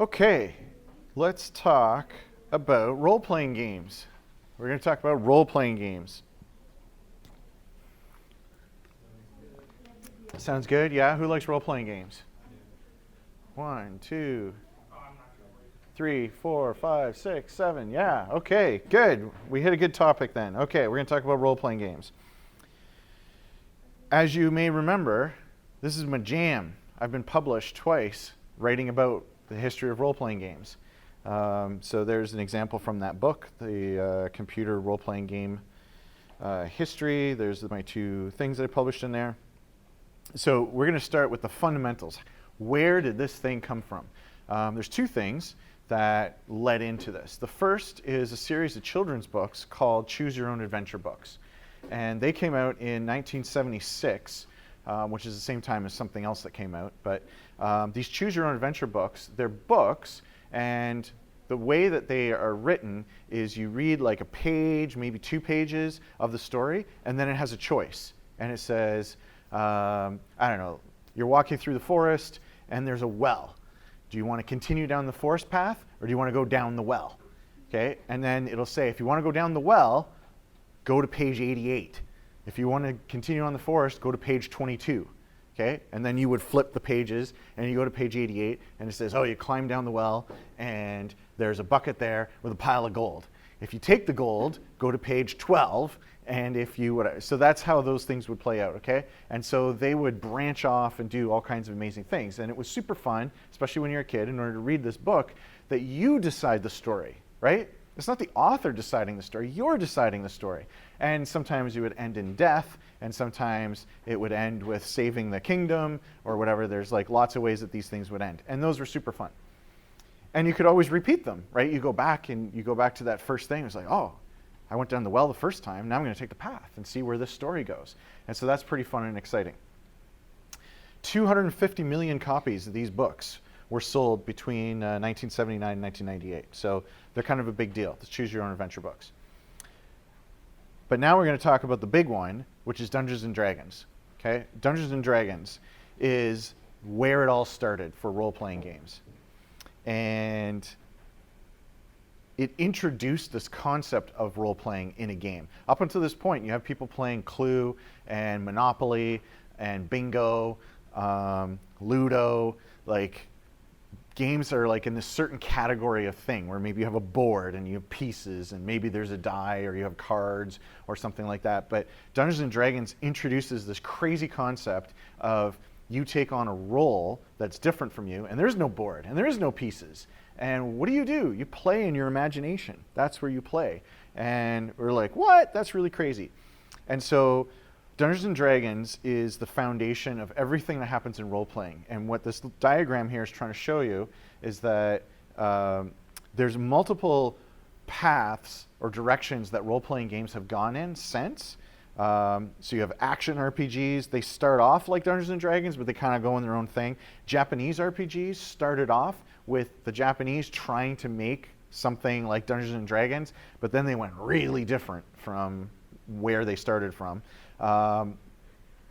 Okay, let's talk about role-playing games. We're going to talk about role-playing games. Sounds good? Yeah? Who likes role-playing games? 1, 2, 3, 4, 5, 6, 7. Yeah, okay, good. We hit a good topic then. Okay, we're going to talk about role-playing games. As you may remember, this is my jam. I've been published twice writing about the history of role-playing games. So there's an example from that book, the computer role-playing game history. There's my 2 things that I published in there. So we're going to start with the fundamentals. Where did this thing come from? There's 2 things that led into this. The first is a series of children's books called Choose Your Own Adventure books. And they came out in 1976, which is the same time as something else that came out. But these Choose Your Own Adventure books, they're books, and the way that they are written is you read like a page, maybe 2 pages of the story, and then it has a choice. And it says, I don't know, you're walking through the forest, and there's a well. Do you want to continue down the forest path, or do you want to go down the well? Okay, and then it'll say, if you want to go down the well, go to page 88. If you want to continue on the forest, go to page 22. Okay, and then you would flip the pages, and you go to page 88, and it says, oh, you climb down the well, and there's a bucket there with a pile of gold. If you take the gold, go to page 12, and if you would, so that's how those things would play out, okay? And so they would branch off and do all kinds of amazing things. And it was super fun, especially when you're a kid, in order to read this book, that you decide the story, right? It's not the author deciding the story, you're deciding the story. And sometimes you would end in death, and sometimes it would end with saving the kingdom, or whatever. There's like lots of ways that these things would end. And those were super fun. And you could always repeat them, right? You go back and you go back to that first thing. It's like, oh, I went down the well the first time. Now I'm going to take the path and see where this story goes. And so that's pretty fun and exciting. 250 million copies of these books were sold between 1979 and 1998. So they're kind of a big deal, the Choose Your Own Adventure books. But now we're going to talk about the big one, which is Dungeons and Dragons. Okay? Dungeons and Dragons is where it all started for role-playing games. And it introduced this concept of role-playing in a game. Up until this point, you have people playing Clue and Monopoly and Bingo, Ludo, like games are like in this certain category of thing where maybe you have a board and you have pieces and maybe there's a die or you have cards or something like that. But Dungeons and Dragons introduces this crazy concept of you take on a role that's different from you, and there's no board and there is no pieces. And what do? You play in your imagination. That's where you play. And we're like, what? That's really crazy. And so Dungeons and Dragons is the foundation of everything that happens in role-playing. And what this diagram here is trying to show you is that there's multiple paths or directions that role-playing games have gone in since. So you have action RPGs. They start off like Dungeons and Dragons, but they kind of go in their own thing. Japanese RPGs started off with the Japanese trying to make something like Dungeons and Dragons, but then they went really different from where they started from.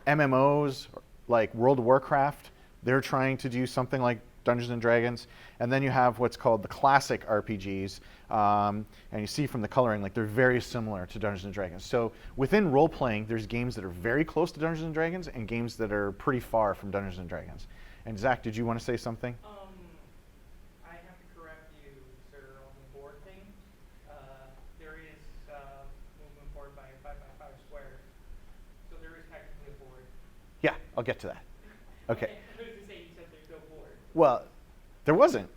MMOs like World of Warcraft, they're trying to do something like Dungeons and Dragons. And then you have what's called the classic RPGs. And you see from the coloring, like they're very similar to Dungeons and Dragons. So within role-playing, there's games that are very close to Dungeons and Dragons and games that are pretty far from Dungeons and Dragons. And Zach, did you want to say something? I have to correct you, sir, on the board thing. There is movement board by 5x5 square. So there is technically a board. Yeah, I'll get to that. Okay. I was going to say, you said there's no board. Well, there wasn't.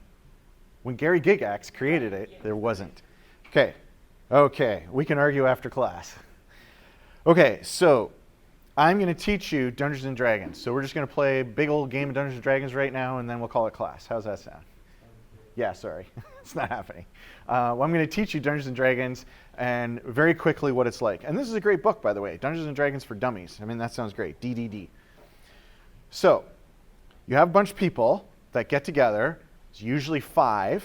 When Gary Gygax created it, there wasn't. Okay, we can argue after class. Okay, so I'm going to teach you Dungeons and Dragons. So we're just going to play a big old game of Dungeons and Dragons right now, and then we'll call it class. How's that sound? Yeah, sorry. It's not happening. Well, I'm going to teach you Dungeons and Dragons and very quickly what it's like. And this is a great book, by the way, Dungeons and Dragons for Dummies. I mean, that sounds great, DDD. So you have a bunch of people that get together. It's usually 5,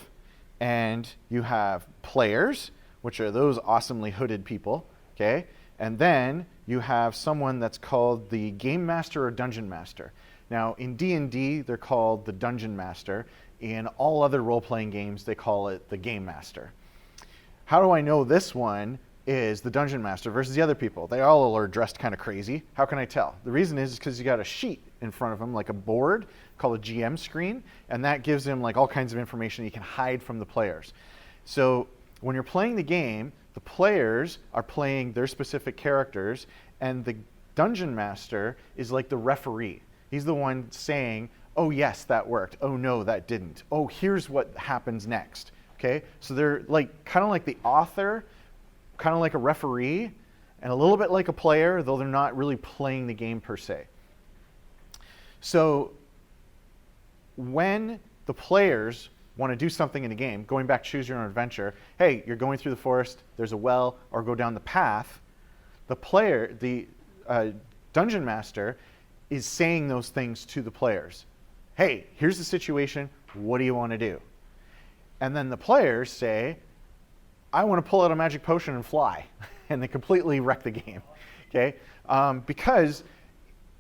and you have players, which are those awesomely hooded people, okay? And then you have someone that's called the Game Master or Dungeon Master. Now, in D&D, they're called the Dungeon Master. In all other role-playing games, they call it the Game Master. How do I know this one is the Dungeon Master versus the other people? They all are dressed kind of crazy. How can I tell? The reason is because you got a sheet in front of them, like a board called a GM screen, and that gives him like all kinds of information you can hide from the players. So when you're playing the game, the players are playing their specific characters, and the Dungeon Master is like the referee. He's the one saying, oh yes, that worked. Oh no, that didn't. Oh, here's what happens next. Okay? So they're like kind of like the author, kind of like a referee, and a little bit like a player, though they're not really playing the game per se. So when the players want to do something in a game, going back to choose your own adventure, hey, you're going through the forest, there's a well, or go down the path, the Dungeon Master is saying those things to the players. Hey, here's the situation, what do you want to do? And then the players say, I want to pull out a magic potion and fly. And they completely wreck the game. Okay? Because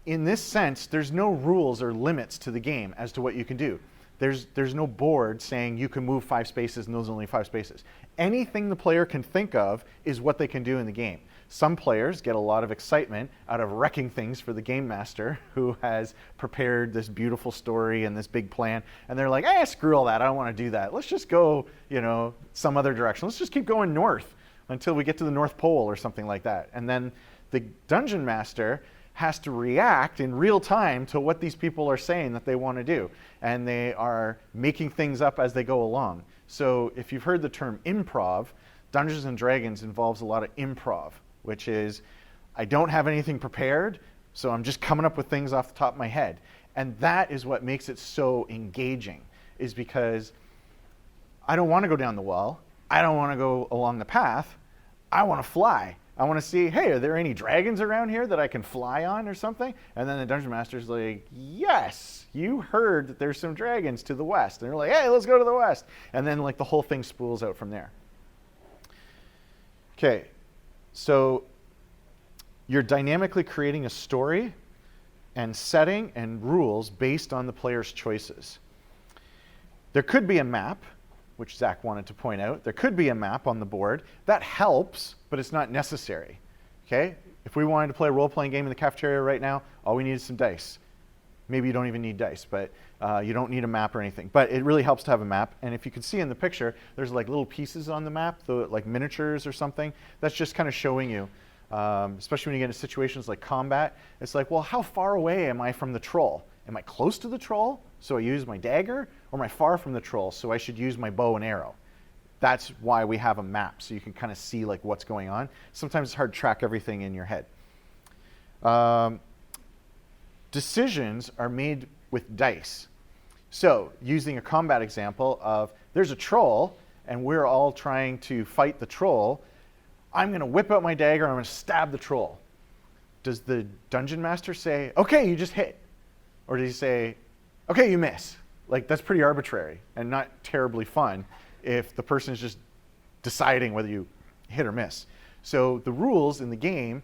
in this sense, there's no rules or limits to the game as to what you can do. There's no board saying you can move 5 spaces and those are only 5 spaces. Anything the player can think of is what they can do in the game. Some players get a lot of excitement out of wrecking things for the game master who has prepared this beautiful story and this big plan, and they're like, screw all that, I don't want to do that. Let's just go, some other direction. Let's just keep going north until we get to the North Pole or something like that. And then the Dungeon Master has to react in real time to what these people are saying that they want to do. And they are making things up as they go along. So if you've heard the term improv, Dungeons and Dragons involves a lot of improv, which is I don't have anything prepared, so I'm just coming up with things off the top of my head. And that is what makes it so engaging, is because I don't want to go down the well. I don't want to go along the path. I want to fly. I want to see, hey, are there any dragons around here that I can fly on or something? And then the Dungeon Master's like, yes, you heard that there's some dragons to the west. And they're like, hey, let's go to the west. And then like the whole thing spools out from there. Okay, so you're dynamically creating a story and setting and rules based on the player's choices. There could be a map, which Zach wanted to point out. There could be a map on the board. That helps, but it's not necessary. Okay? If we wanted to play a role-playing game in the cafeteria right now, all we need is some dice. Maybe you don't even need dice, but you don't need a map or anything. But it really helps to have a map. And if you can see in the picture, there's like little pieces on the map, like miniatures or something. That's just kind of showing you, especially when you get into situations like combat. It's like, well, how far away am I from the troll? Am I close to the troll, so I use my dagger? Or am I far from the troll, so I should use my bow and arrow? That's why we have a map, so you can kind of see like what's going on. Sometimes it's hard to track everything in your head. Decisions are made with dice. So using a combat example of there's a troll, and we're all trying to fight the troll, I'm going to whip out my dagger and I'm going to stab the troll. Does the Dungeon Master say, okay, you just hit? Or does he say, okay, you miss? Like, that's pretty arbitrary and not terribly fun if the person is just deciding whether you hit or miss. So the rules in the game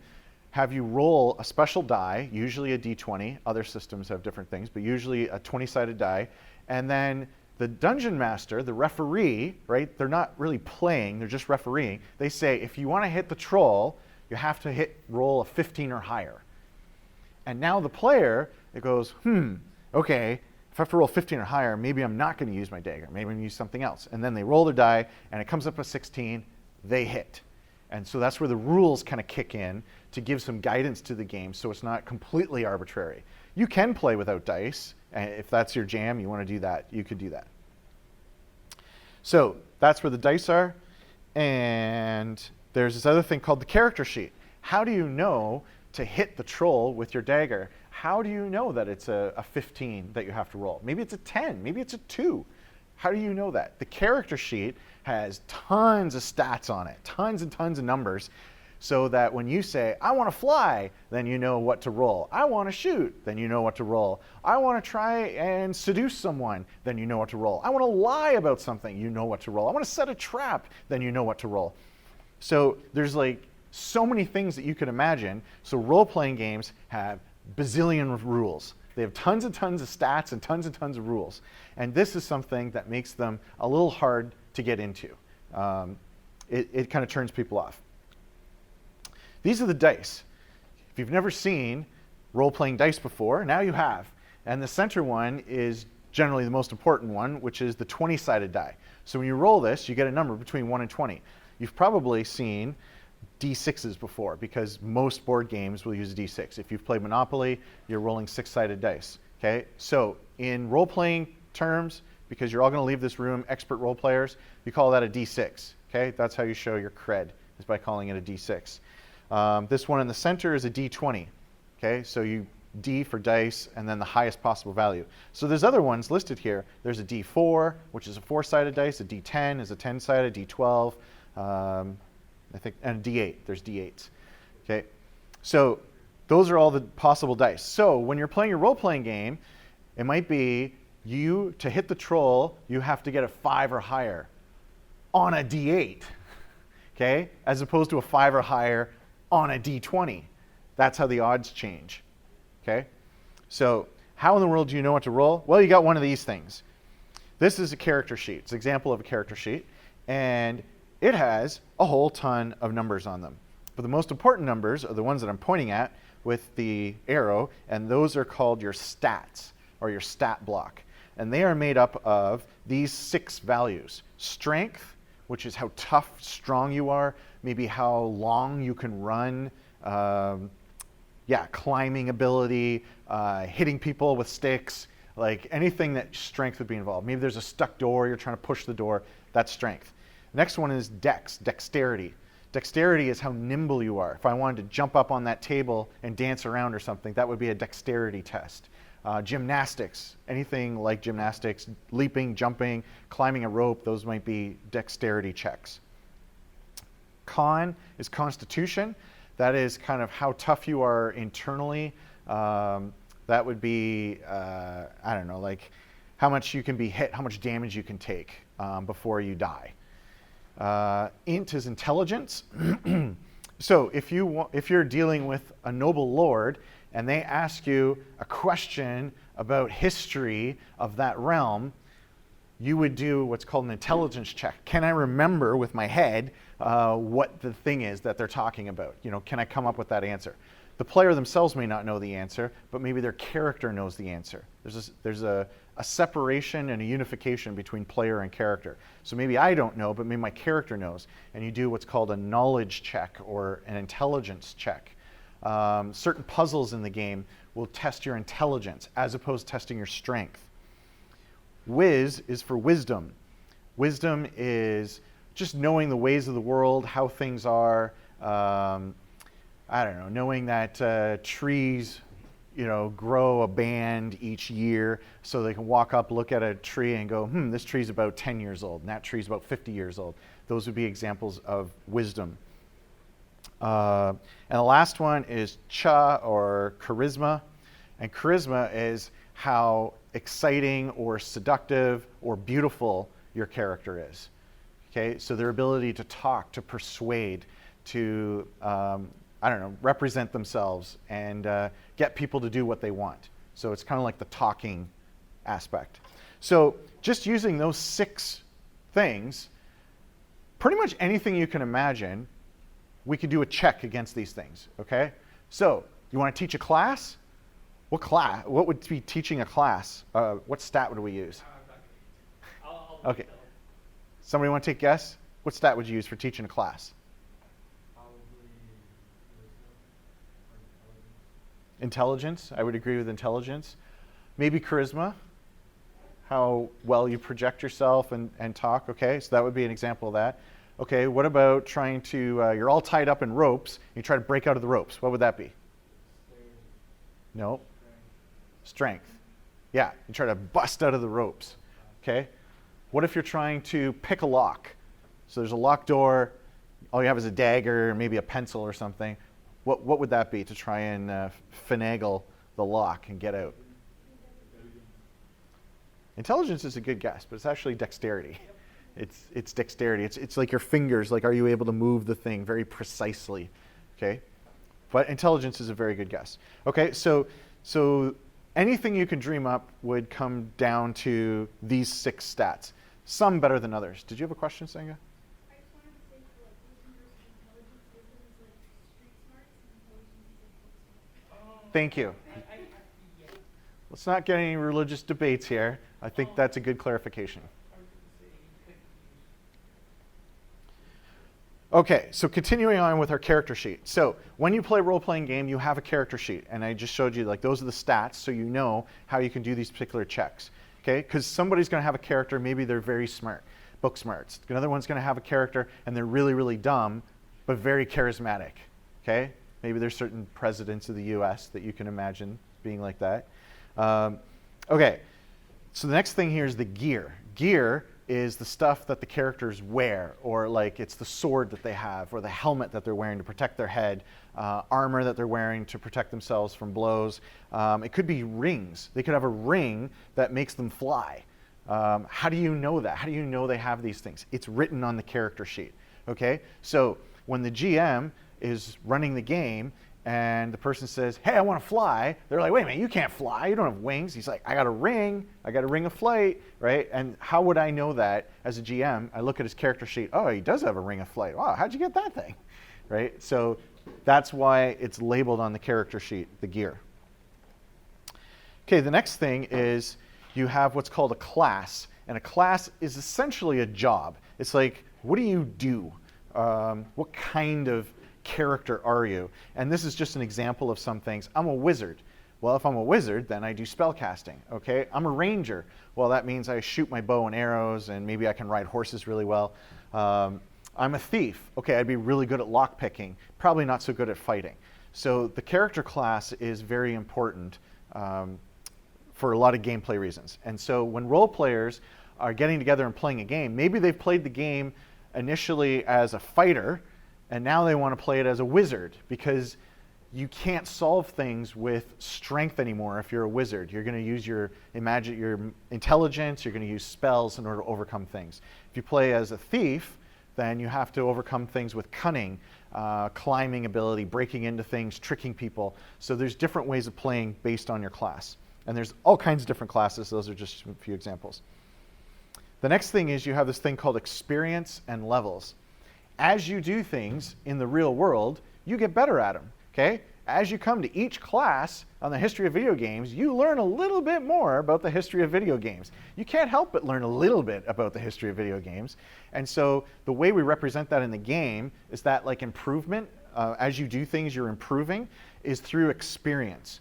have you roll a special die, usually a d20. Other systems have different things, but usually a 20-sided die. And then the Dungeon Master, the referee, right, they're not really playing, they're just refereeing. They say, if you want to hit the troll, you have to roll a 15 or higher. And now the player, it goes, okay, if I have to roll 15 or higher, maybe I'm not going to use my dagger. Maybe I'm going to use something else. And then they roll their die, and it comes up a 16. They hit. And so that's where the rules kind of kick in to give some guidance to the game so it's not completely arbitrary. You can play without dice. And if that's your jam, you want to do that, you could do that. So that's where the dice are. And there's this other thing called the character sheet. How do you know to hit the troll with your dagger? How do you know that it's a 15 that you have to roll? Maybe it's a 10, maybe it's a 2. How do you know that? The character sheet has tons of stats on it, tons and tons of numbers, so that when you say, I want to fly, then you know what to roll. I want to shoot, then you know what to roll. I want to try and seduce someone, then you know what to roll. I want to lie about something, you know what to roll. I want to set a trap, then you know what to roll. So there's like so many things that you could imagine. So role-playing games have bazillion rules. They have tons and tons of stats and tons of rules. And this is something that makes them a little hard to get into. It kind of turns people off. These are the dice. If you've never seen role-playing dice before, now you have. And the center one is generally the most important one, which is the 20-sided die. So when you roll this, you get a number between 1 and 20. You've probably seen D6s before, because most board games will use a D6. If you've played Monopoly, you're rolling 6-sided dice. Okay? So in role-playing terms, because you're all going to leave this room expert role players, you call that a D6. Okay? That's how you show your cred, is by calling it a D6. This one in the center is a D20. Okay? So you D for dice, and then the highest possible value. So there's other ones listed here. There's a D4, which is a 4-sided dice. A D10 is a 10-sided. D12, I think, and a D8. There's D8s. Okay, so those are all the possible dice. So when you're playing your role-playing game, it might be to hit the troll, you have to get a 5 or higher on a D8. Okay, as opposed to a 5 or higher on a D20. That's how the odds change. Okay, so how in the world do you know what to roll? Well, you got one of these things. This is a character sheet. It's an example of a character sheet, and it has a whole ton of numbers on them. But the most important numbers are the ones that I'm pointing at with the arrow, and those are called your stats, or your stat block. And they are made up of these 6 values. Strength, which is how tough, strong you are, maybe how long you can run, climbing ability, hitting people with sticks, like anything that strength would be involved. Maybe there's a stuck door, you're trying to push the door, that's strength. Next one is dexterity. Dexterity is how nimble you are. If I wanted to jump up on that table and dance around or something, that would be a dexterity test. Gymnastics, anything like gymnastics, leaping, jumping, climbing a rope, those might be dexterity checks. Con is constitution. That is kind of how tough you are internally. That would be, like how much you can be hit, how much damage you can take before you die. Int is intelligence. So if you're dealing with a noble lord and they ask you a question about history of that realm, you would do what's called an intelligence check. Can I remember with my head what the thing is that they're talking about? Can I come up with that answer? The player themselves may not know the answer, but maybe their character knows the answer. There's a separation and a unification between player and character. So maybe I don't know, but maybe my character knows. And you do what's called a knowledge check or an intelligence check. Certain puzzles in the game will test your intelligence as opposed to testing your strength. Wiz is for wisdom. Wisdom is just knowing the ways of the world, how things are. Knowing that trees, grow a band each year, so they can walk up, look at a tree, and go, this tree's about 10 years old, and that tree's about 50 years old. Those would be examples of wisdom. And the last one is cha, or charisma. And charisma is how exciting or seductive or beautiful your character is. Okay, so their ability to talk, to persuade, to represent themselves and get people to do what they want. So it's kind of like the talking aspect. So just using those 6 things, pretty much anything you can imagine, we could do a check against these things. Okay, so you want to teach a class? What would be teaching a class? What stat would we use? Okay. Somebody want to take a guess? What stat would you use for teaching a class? Intelligence. I would agree with intelligence. Maybe charisma. How well you project yourself and talk. Okay, so that would be an example of that. Okay, what about trying to, you're all tied up in ropes, you try to break out of the ropes. What would that be? No. Strength. Yeah, you try to bust out of the ropes. Okay. What if you're trying to pick a lock? So there's a locked door, all you have is a dagger, maybe a pencil or something. What would that be to try and finagle the lock and get out? Intelligence is a good guess, but it's actually dexterity. It's dexterity. It's like your fingers, like are you able to move the thing very precisely? Okay? But intelligence is a very good guess. Okay, so anything you can dream up would come down to these 6 stats. Some better than others. Did you have a question, Senga? I just wanted to say for like wisdom versus intelligence, wisdom is like street smarts and intelligence is like book smarts. Thank you. Yeah. Let's not get any religious debates here. I think that's a good clarification. I was going to say, Okay, so continuing on with our character sheet. So when you play a role-playing game, you have a character sheet, and I just showed you like those are the stats, so you know how you can do these particular checks. Okay, because somebody's going to have a character, maybe they're very smart, book smarts. Another one's going to have a character, and they're really, really dumb, but very charismatic. Okay, maybe there's certain presidents of the U.S. that you can imagine being like that. Okay, so the next thing here is the gear. Gear is the stuff that the characters wear, or like it's the sword that they have, or the helmet that they're wearing to protect their head, armor that they're wearing to protect themselves from blows. It could be rings. They could have a ring that makes them fly. How do you know that? How do you know they have these things? It's written on the character sheet. Okay, so when the GM is running the game and the person says, hey, I want to fly, they're like, wait a minute, you can't fly, you don't have wings. He's like, I got a ring of flight, right? And how would I know that as a GM? I look at his character sheet, oh, he does have a ring of flight. Wow, how'd you get that thing, right? So that's why it's labeled on the character sheet, the gear. Okay, the next thing is you have what's called a class, and a class is essentially a job. It's like, what do you do? What kind of character are you? And this is just an example of some things. I'm a wizard. Well, if I'm a wizard, then I do spell casting. Okay, I'm a ranger. Well, that means I shoot my bow and arrows, and maybe I can ride horses really well. I'm a thief. Okay, I'd be really good at lock picking. Probably not so good at fighting. So the character class is very important for a lot of gameplay reasons. And so when role players are getting together and playing a game, maybe they've played the game initially as a fighter, and now they want to play it as a wizard, because you can't solve things with strength anymore if you're a wizard. You're going to use your intelligence, you're going to use spells in order to overcome things. If you play as a thief, then you have to overcome things with cunning, climbing ability, breaking into things, tricking people. So there's different ways of playing based on your class. And there's all kinds of different classes. Those are just a few examples. The next thing is you have this thing called experience and levels. As you do things in the real world, you get better at them, okay? As you come to each class on the history of video games, you learn a little bit more about the history of video games. You can't help but learn a little bit about the history of video games. And so the way we represent that in the game is that like improvement, as you do things, you're improving, is through experience.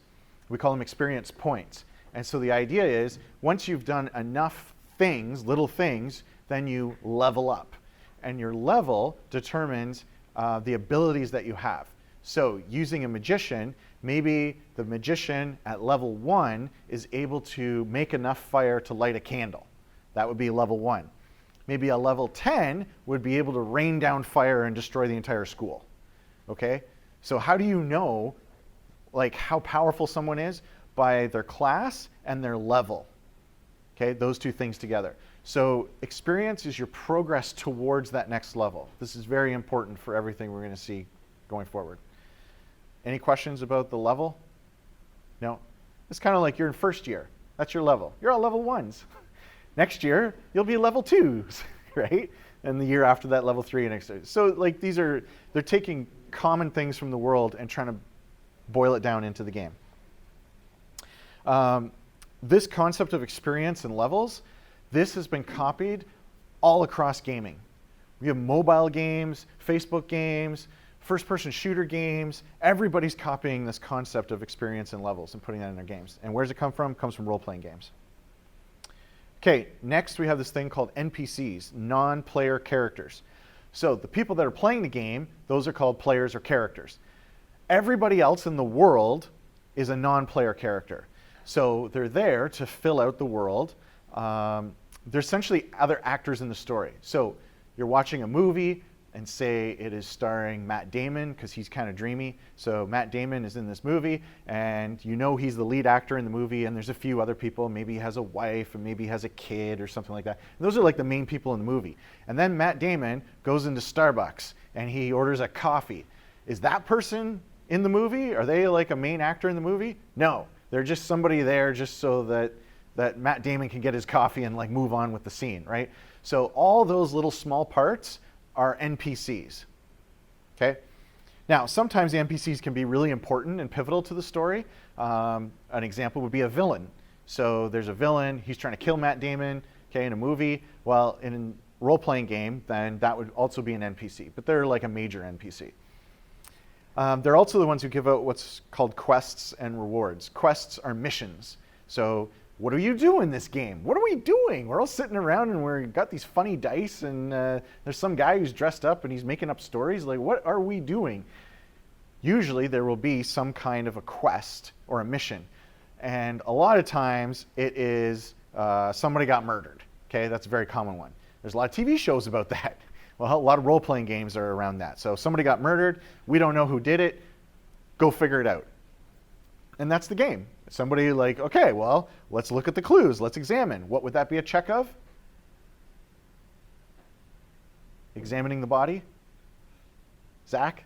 We call them experience points. And so the idea is once you've done enough things, little things, then you level up. And your level determines the abilities that you have. So using a magician, maybe the magician at level 1 is able to make enough fire to light a candle. That would be level 1. Maybe a level 10 would be able to rain down fire and destroy the entire school. Okay? So how do you know like how powerful someone is? By their class and their level. Okay? Those two things together. So experience is your progress towards that next level. This is very important for everything we're going to see going forward. Any questions about the level? No? It's kind of like you're in first year. That's your level. You're all level 1s. Next year, you'll be level 2s, right? And the year after that, level 3 and next year. So like they're taking common things from the world and trying to boil it down into the game. This concept of experience and levels, this has been copied all across gaming. We have mobile games, Facebook games, first-person shooter games. Everybody's copying this concept of experience and levels and putting that in their games. And where does it come from? It comes from role-playing games. Okay, next we have this thing called NPCs, non-player characters. So the people that are playing the game, those are called players or characters. Everybody else in the world is a non-player character. So they're there to fill out the world. They're essentially other actors in the story. So you're watching a movie and say it is starring Matt Damon because he's kind of dreamy. So Matt Damon is in this movie and you know he's the lead actor in the movie, and there's a few other people. Maybe he has a wife and maybe he has a kid or something like that. And those are like the main people in the movie. And then Matt Damon goes into Starbucks and he orders a coffee. Is that person in the movie? Are they like a main actor in the movie? No. They're just somebody there just so that Matt Damon can get his coffee and like move on with the scene, right? So all those little small parts are NPCs. Okay? Now, sometimes the NPCs can be really important and pivotal to the story. An example would be a villain. So there's a villain, he's trying to kill Matt Damon, okay, in a movie. Well, in a role-playing game, then that would also be an NPC, but they're like a major NPC. They're also the ones who give out what's called quests and rewards. Quests are missions. So what do you do in this game? What are we doing? We're all sitting around and we've got these funny dice and there's some guy who's dressed up and he's making up stories. Like, what are we doing? Usually there will be some kind of a quest or a mission. And a lot of times it is somebody got murdered. Okay, that's a very common one. There's a lot of TV shows about that. Well, a lot of role-playing games are around that. So somebody got murdered. We don't know who did it. Go figure it out. And that's the game. Somebody like, okay, well, let's look at the clues. Let's examine. What would that be a check of? Examining the body? Zach?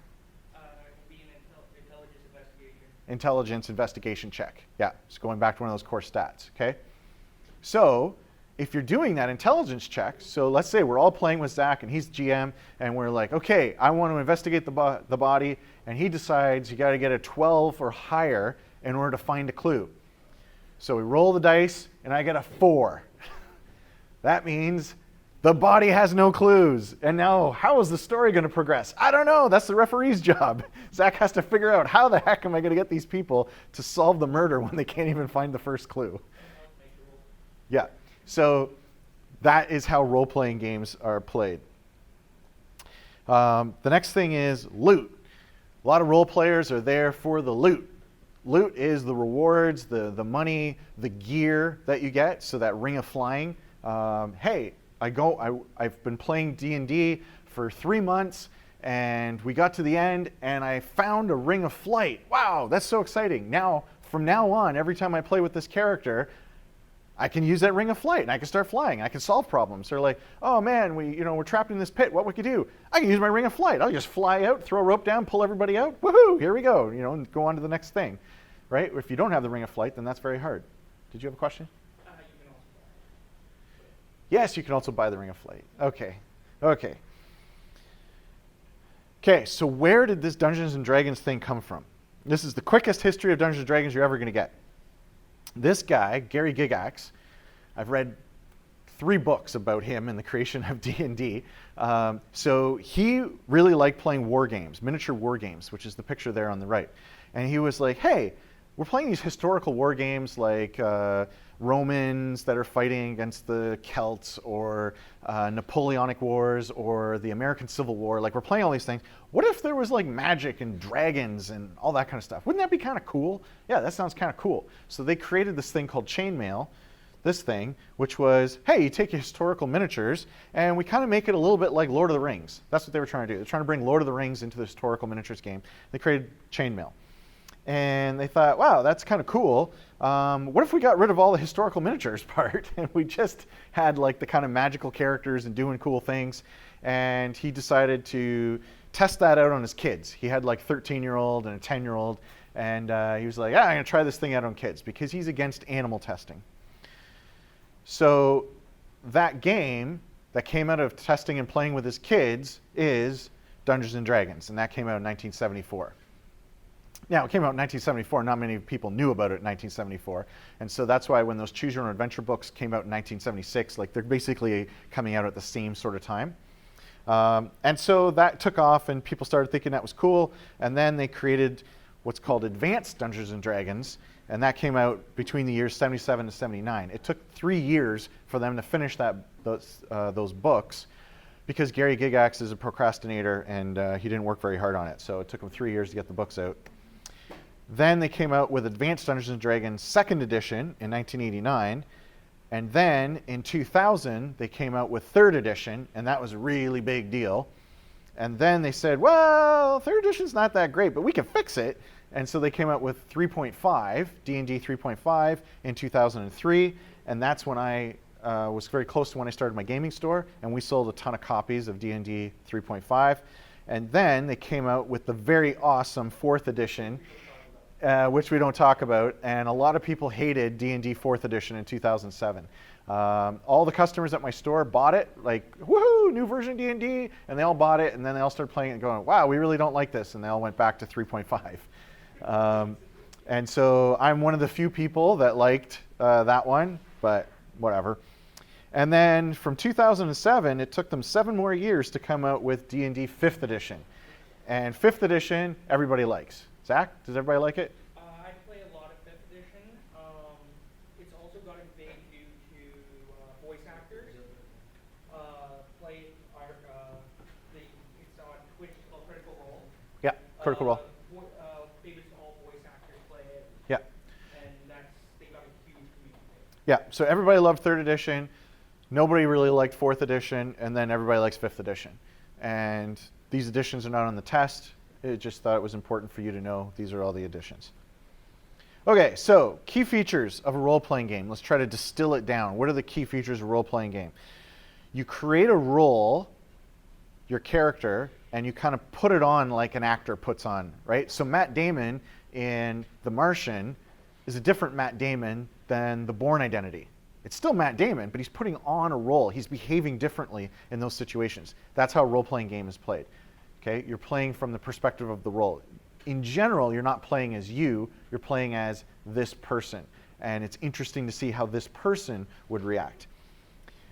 It would be an intelligence investigation. Intelligence investigation check. Yeah, it's going back to one of those core stats, okay? So if you're doing that intelligence check, so let's say we're all playing with Zach and he's GM and we're like, okay, I want to investigate the body, and he decides you got to get a 12 or higher in order to find a clue. So we roll the dice and I get a 4. That means the body has no clues. And now how is the story going to progress? I don't know. That's the referee's job. Zach has to figure out how the heck am I going to get these people to solve the murder when they can't even find the first clue. Yeah. So that is how role-playing games are played. The next thing is loot. A lot of role players are there for the loot. Loot is the rewards, the money, the gear that you get. So that Ring of Flying. Hey, I've been playing D&D for 3 months, and we got to the end, and I found a Ring of Flight. Wow, that's so exciting. Now, from now on, every time I play with this character, I can use that Ring of Flight, and I can start flying. I can solve problems. They're like, oh man, we're trapped in this pit. What we could do? I can use my Ring of Flight. I'll just fly out, throw a rope down, pull everybody out. Woohoo! Here we go. And go on to the next thing, right? If you don't have the Ring of Flight, then that's very hard. Did you have a question? You can also buy it. Yes, you can also buy the Ring of Flight. Okay. So where did this Dungeons and Dragons thing come from? This is the quickest history of Dungeons and Dragons you're ever going to get. This guy, Gary Gygax, I've read 3 books about him and the creation of D&D. So he really liked playing war games, miniature war games, which is the picture there on the right. And he was like, hey, we're playing these historical war games like Romans that are fighting against the Celts, or Napoleonic Wars, or the American Civil War. Like, we're playing all these things. What if there was like magic and dragons and all that kind of stuff? Wouldn't that be kind of cool? Yeah, that sounds kind of cool. So they created this thing called chainmail, this thing, which was, hey, you take your historical miniatures and we kind of make it a little bit like Lord of the Rings. That's what they were trying to do. They're trying to bring Lord of the Rings into the historical miniatures game. They created chainmail. And they thought, wow, that's kind of cool. What if we got rid of all the historical miniatures part and we just had like the kind of magical characters and doing cool things? And he decided to test that out on his kids. He had like a 13-year-old and a 10-year-old. And he was like, I'm going to try this thing out on kids because he's against animal testing. So that game that came out of testing and playing with his kids is Dungeons and Dragons. And that came out in 1974. Now, it came out in 1974. Not many people knew about it in 1974. And so that's why when those Choose Your Own Adventure books came out in 1976, like they're basically coming out at the same sort of time. And so that took off and people started thinking that was cool. And then they created what's called Advanced Dungeons and Dragons. And that came out between the years 77 to 79. It took 3 years for them to finish those books because Gary Gygax is a procrastinator and he didn't work very hard on it. So it took him 3 years to get the books out. Then they came out with Advanced Dungeons and Dragons 2nd edition in 1989. And then in 2000, they came out with 3rd edition, and that was a really big deal. And then they said, well, 3rd edition's not that great, but we can fix it. And so they came out with 3.5, D&D 3.5 in 2003. And that's when I was very close to when I started my gaming store, and we sold a ton of copies of D&D 3.5. And then they came out with the very awesome 4th edition which we don't talk about, and a lot of people hated D&D 4th edition in 2007. All the customers at my store bought it, like, woohoo, new version of D&D, and they all bought it, and then they all started playing it and going, wow, we really don't like this, and they all went back to 3.5. And so I'm one of the few people that liked that one, but whatever. And then from 2007, it took them 7 more years to come out with D&D 5th edition. And 5th edition, everybody likes. Zach, does everybody like it? I play a lot of 5th edition. It's also gotten big due to voice actors. It's on Twitch called Critical Role. Yeah, Critical Role. Basically all voice actors play it. Yeah. And they got a huge community. Yeah, so everybody loved 3rd edition. Nobody really liked 4th edition, and then everybody likes 5th edition. And these editions are not on the test. I just thought it was important for you to know these are all the editions. Okay, so key features of a role-playing game. Let's try to distill it down. What are the key features of a role-playing game? You create a role, your character, and you kind of put it on like an actor puts on, right? So Matt Damon in The Martian is a different Matt Damon than the Bourne Identity. It's still Matt Damon, but he's putting on a role. He's behaving differently in those situations. That's how a role-playing game is played. Okay? You're playing from the perspective of the role. In general, you're not playing as you're playing as this person. And it's interesting to see how this person would react.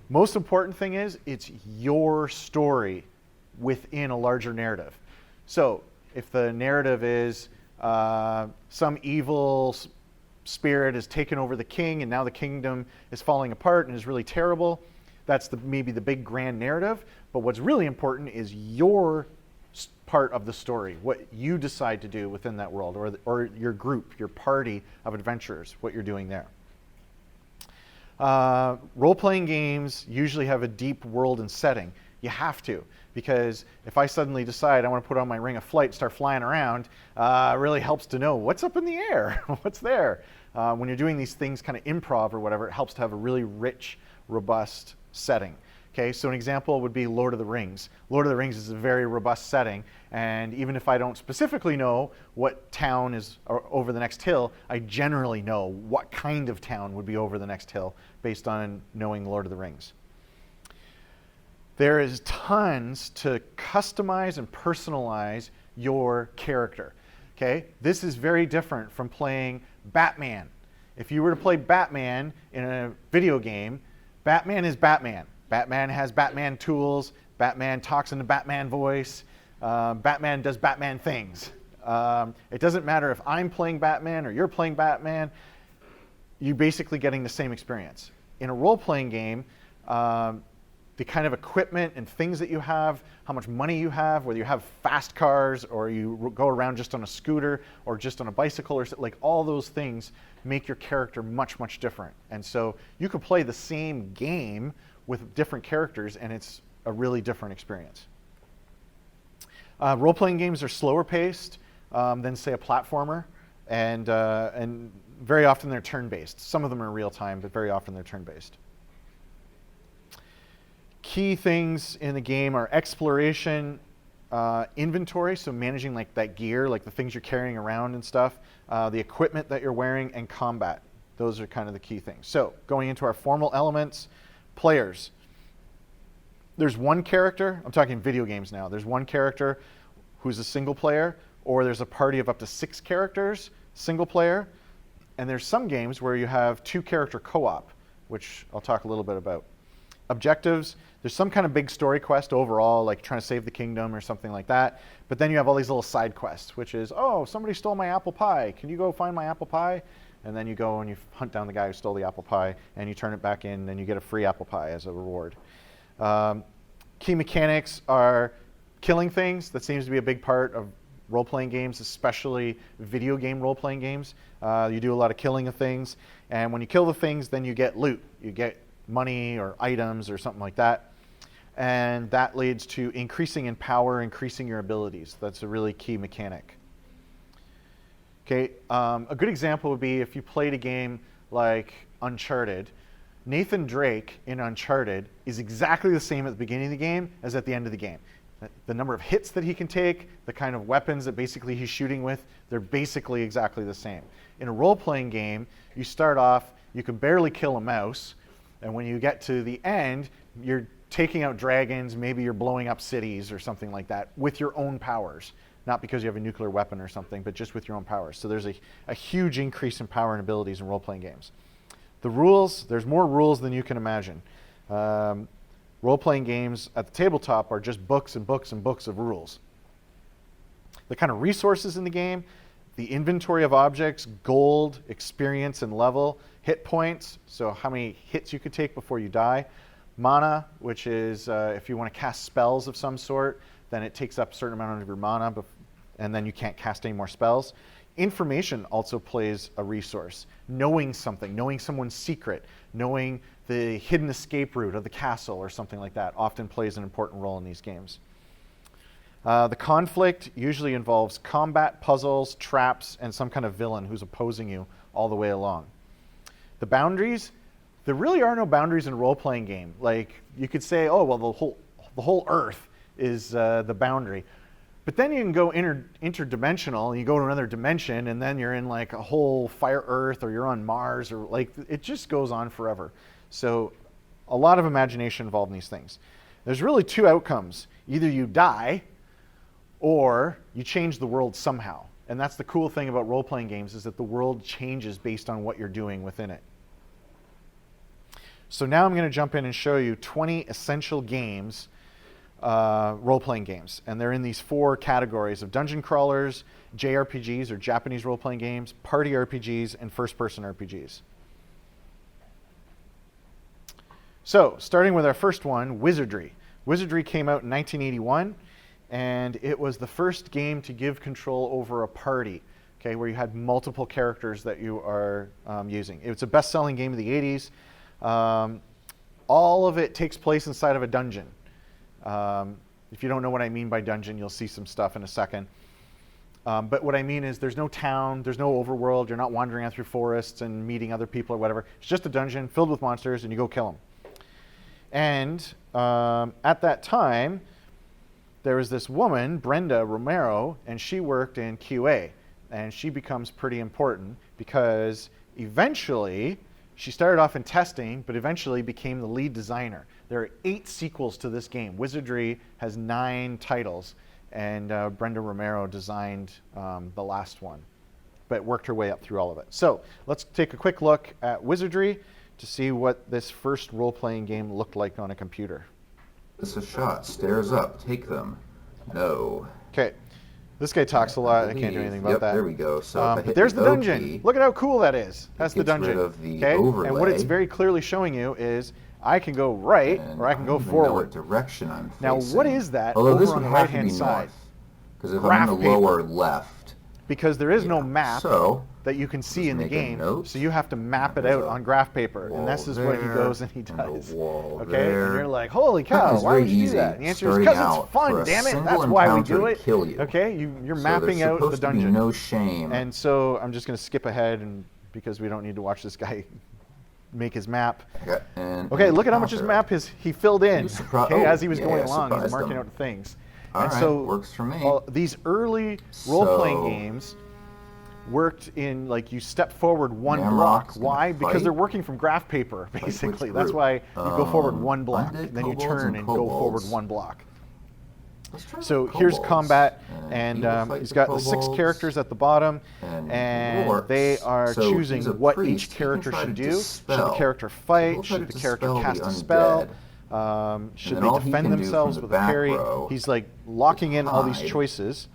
Most important thing is, it's your story within a larger narrative. So, if the narrative is some evil spirit has taken over the king and now the kingdom is falling apart and is really terrible, that's maybe the big grand narrative. But what's really important is your part of the story, what you decide to do within that world, or your group, your party of adventurers, what you're doing there. Role-playing games usually have a deep world and setting. You have to, because if I suddenly decide I want to put on my Ring of Flight and start flying around, it really helps to know what's up in the air, what's there. When you're doing these things kind of improv or whatever, it helps to have a really rich, robust setting. Okay, so an example would be Lord of the Rings. Lord of the Rings is a very robust setting, and even if I don't specifically know what town is over the next hill, I generally know what kind of town would be over the next hill based on knowing Lord of the Rings. There is tons to customize and personalize your character. Okay, this is very different from playing Batman. If you were to play Batman in a video game, Batman is Batman. Batman has Batman tools. Batman talks in the Batman voice. Batman does Batman things. It doesn't matter if I'm playing Batman or you're playing Batman. You're basically getting the same experience. In a role-playing game, the kind of equipment and things that you have, how much money you have, whether you have fast cars or you go around just on a scooter or just on a bicycle, or like all those things make your character much, much different. And so you could play the same game with different characters, and it's a really different experience. Role-playing games are slower paced than, say, a platformer, and very often they're turn-based. Some of them are real-time, but very often they're turn-based. Key things in the game are exploration, inventory, so managing like that gear, like the things you're carrying around and stuff, the equipment that you're wearing, and combat. Those are kind of the key things. So going into our formal elements, players. There's one character, I'm talking video games now, there's one character who's a single player, or there's a party of up to 6 characters, single player, and there's some games where you have 2-character co-op, which I'll talk a little bit about. Objectives, there's some kind of big story quest overall, like trying to save the kingdom or something like that, but then you have all these little side quests, which is, oh, somebody stole my apple pie, can you go find my apple pie? And then you go and you hunt down the guy who stole the apple pie, and you turn it back in, and you get a free apple pie as a reward. Key mechanics are killing things. That seems to be a big part of role-playing games, especially video game role-playing games. You do a lot of killing of things, and when you kill the things, then you get loot. You get money or items or something like that, and that leads to increasing in power, increasing your abilities. That's a really key mechanic. Okay, a good example would be if you played a game like Uncharted. Nathan Drake in Uncharted is exactly the same at the beginning of the game as at the end of the game. the number of hits that he can take, the kind of weapons that basically he's shooting with, they're basically exactly the same. In a role-playing game, you start off, you can barely kill a mouse, and when you get to the end, you're taking out dragons, maybe you're blowing up cities or something like that with your own powers. Not because you have a nuclear weapon or something, but just with your own powers. So there's a huge increase in power and abilities in role-playing games. The rules, there's more rules than you can imagine. Role-playing games at the tabletop are just books and books and books of rules. The kind of resources in the game, the inventory of objects, gold, experience, and level, hit points, so how many hits you could take before you die, mana, which is if you want to cast spells of some sort, then it takes up a certain amount of your mana, and then you can't cast any more spells. Information also plays a resource. Knowing something, knowing someone's secret, knowing the hidden escape route of the castle or something like that often plays an important role in these games. The conflict usually involves combat, puzzles, traps, and some kind of villain who's opposing you all the way along. The boundaries, there really are no boundaries in a role-playing game. Like, you could say, oh, well, the whole Earth is the boundary. But then you can go interdimensional, and you go to another dimension, and then you're in like a whole fire Earth, or you're on Mars, or like, it just goes on forever. So a lot of imagination involved in these things. There's really two outcomes. Either you die, or you change the world somehow. And that's the cool thing about role-playing games, is that the world changes based on what you're doing within it. So now I'm going to jump in and show you 20 essential games, role-playing games. And they're in these 4 categories of dungeon crawlers, JRPGs, or Japanese role-playing games, party RPGs, and first-person RPGs. So, starting with our first one, Wizardry. Wizardry came out in 1981, and it was the first game to give control over a party, okay, where you had multiple characters that you are using. It's a best-selling game of the 80s. All of it takes place inside of a dungeon. If you don't know what I mean by dungeon, you'll see some stuff in a second. But what I mean is there's no town, there's no overworld, you're not wandering out through forests and meeting other people or whatever. It's just a dungeon filled with monsters, and you go kill them. And at that time, there was this woman, Brenda Romero, and she worked in QA. And she becomes pretty important because eventually, she started off in testing, but eventually became the lead designer. There are 8 sequels to this game. Wizardry has 9 titles, and Brenda Romero designed the last one, but worked her way up through all of it. So let's take a quick look at Wizardry to see what this first role-playing game looked like on a computer. It's a shot. Stairs up. Take them. No. Okay. This guy talks a lot. I can't do anything about that. There we go. So if I but hit there's the O dungeon. key, Look at how cool that is. That's the gets rid dungeon. of the Okay. And what it's overlay. very clearly showing you is I can go right and or I can go don't even know what forward. direction I'm facing. Now, what is that Although this over would on the have to right-hand be side? Because if Graph I'm in the paper. lower left, Because there is no Yeah. map So, that you can see just in the make a game, note. so you have to map it There's out a on graph paper, and this wall is what he there, goes and he and a does. wall Okay, there. and you're like, holy That cow, was why very would you do easy, that? And the answer is starting because out it's fun, for a damn it. single That's why we encounter do to it. kill you. Okay, you're So mapping there's out the supposed to be dungeon. no shame. And so I'm just going to skip ahead, and because we don't need to watch this guy make his map. Okay, look at how much his map he filled in. Okay, as he was going along, he was marking out things. All And right, so works for me. these early role-playing So- games worked in, like, you step forward one Namrock's block. gonna Why? Because fight? they're working from graph paper, which basically. That's group? why you go forward one block, undead then you kobolds turn and and go forward kobolds. one block. Let's try So the here's kobolds. combat, And he and will fight he's the got the 6 kobolds, characters at the bottom, and and they orcs. are So choosing he's a what priest. each He can character try should to do. Should the dispel. character So fight? he'll try Should to the character dispel cast the a spell? undead. Should then they all he defend can do themselves from with the a back parry? row He's like locking in all these hide. choices,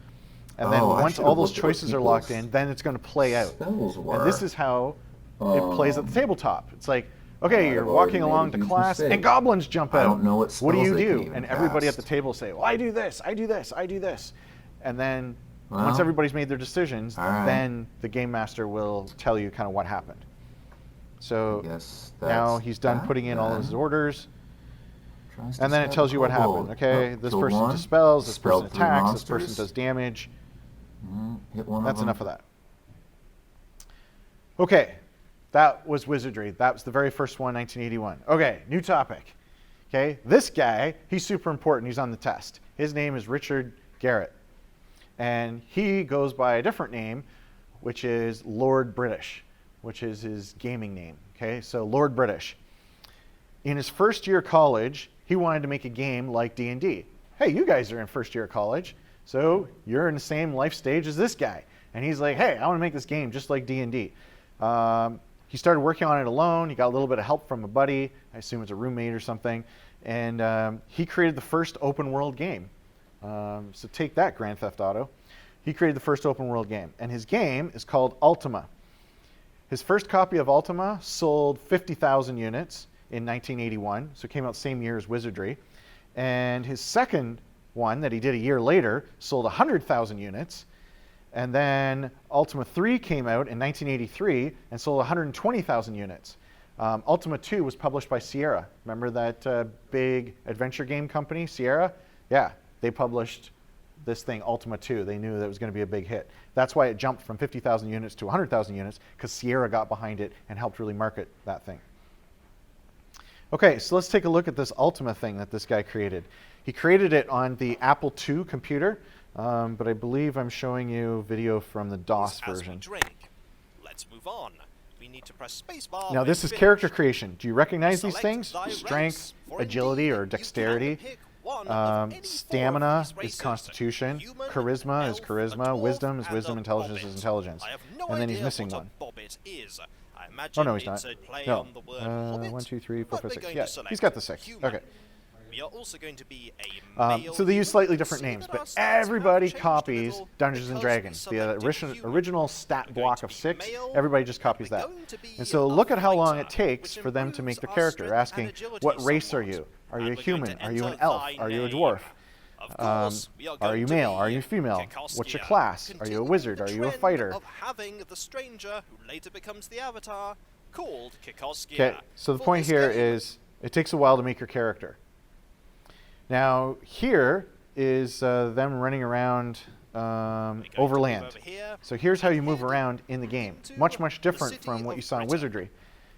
and then Oh, I once should've all those looked at what choices are locked people's in, then it's going to play out. spells were. And this is how it plays at the tabletop. It's like, okay, I've you're already walking made a along to huge class, mistake. and goblins jump I out. don't know what What do spells you they can do? even And everybody at cast. the table say, well, I do this, I do this, I do this. And then once Well, everybody's made their decisions, all right. then the game master will tell you kind of what happened. So Yes, now that's he's done that, putting in all his then. orders, Tries to and then it stab tells the you what kobold. happened. Okay, Oh, this killed person one, dispels, this person dispelled 3 attacks, this person monsters. does damage. Hit one That's of them. enough of that. Okay, that was Wizardry. That was the very first one, 1981. Okay, new topic. Okay, this guy, he's super important. He's on the test. His name is Richard Garrett. And he goes by a different name, which is Lord British, which is his gaming name. Okay, so Lord British. In his first year of college, he wanted to make a game like D&D. Hey, you guys are in first year of college, so you're in the same life stage as this guy. And he's like, hey, I want to make this game just like D&D. He started working on it alone. He got a little bit of help from a buddy. I assume it's a roommate or something. And he created the first open world game. So take that, Grand Theft Auto. He created the first open world game. And his game is called Ultima. His first copy of Ultima sold 50,000 units in 1981. So it came out the same year as Wizardry. And his second one that he did a year later sold 100,000 units. And then Ultima 3 came out in 1983 and sold 120,000 units. Ultima 2 was published by Sierra. Remember that big adventure game company, Sierra? Yeah, they published this thing, Ultima 2. They knew that it was going to be a big hit. That's why it jumped from 50,000 units to 100,000 units, because Sierra got behind it and helped really market that thing. Okay, so let's take a look at this Ultima thing that this guy created. He created it on the Apple II computer, but I believe I'm showing you video from the DOS version. Let's move on. We need to press spacebar. Now this is character creation. Do you recognize these things? Strength, agility, or dexterity. Stamina is constitution. Charisma is charisma. Wisdom is wisdom. Intelligence is intelligence. And then he's missing one. Oh no, he's not. No. 1, 2, 3, 4, 5, 6. Yeah, he's got the 6. Okay. We are also going to be a so they use slightly different names, but everybody copies Dungeons and Dragons. The original stat block of 6, everybody just copies that. And so look at how long it takes for them to make the character, asking, what race are you? Are you a human? Are you an elf? Are you a dwarf? Are you male? Are you female? What's your class? Are you a wizard? Are you a fighter? Having the stranger who later becomes the avatar called Kikoskia. Okay, so the point here is it takes a while to make your character. Now here is them running around overland. So here's how you move around in the game. Much, much different from what you saw in Wizardry.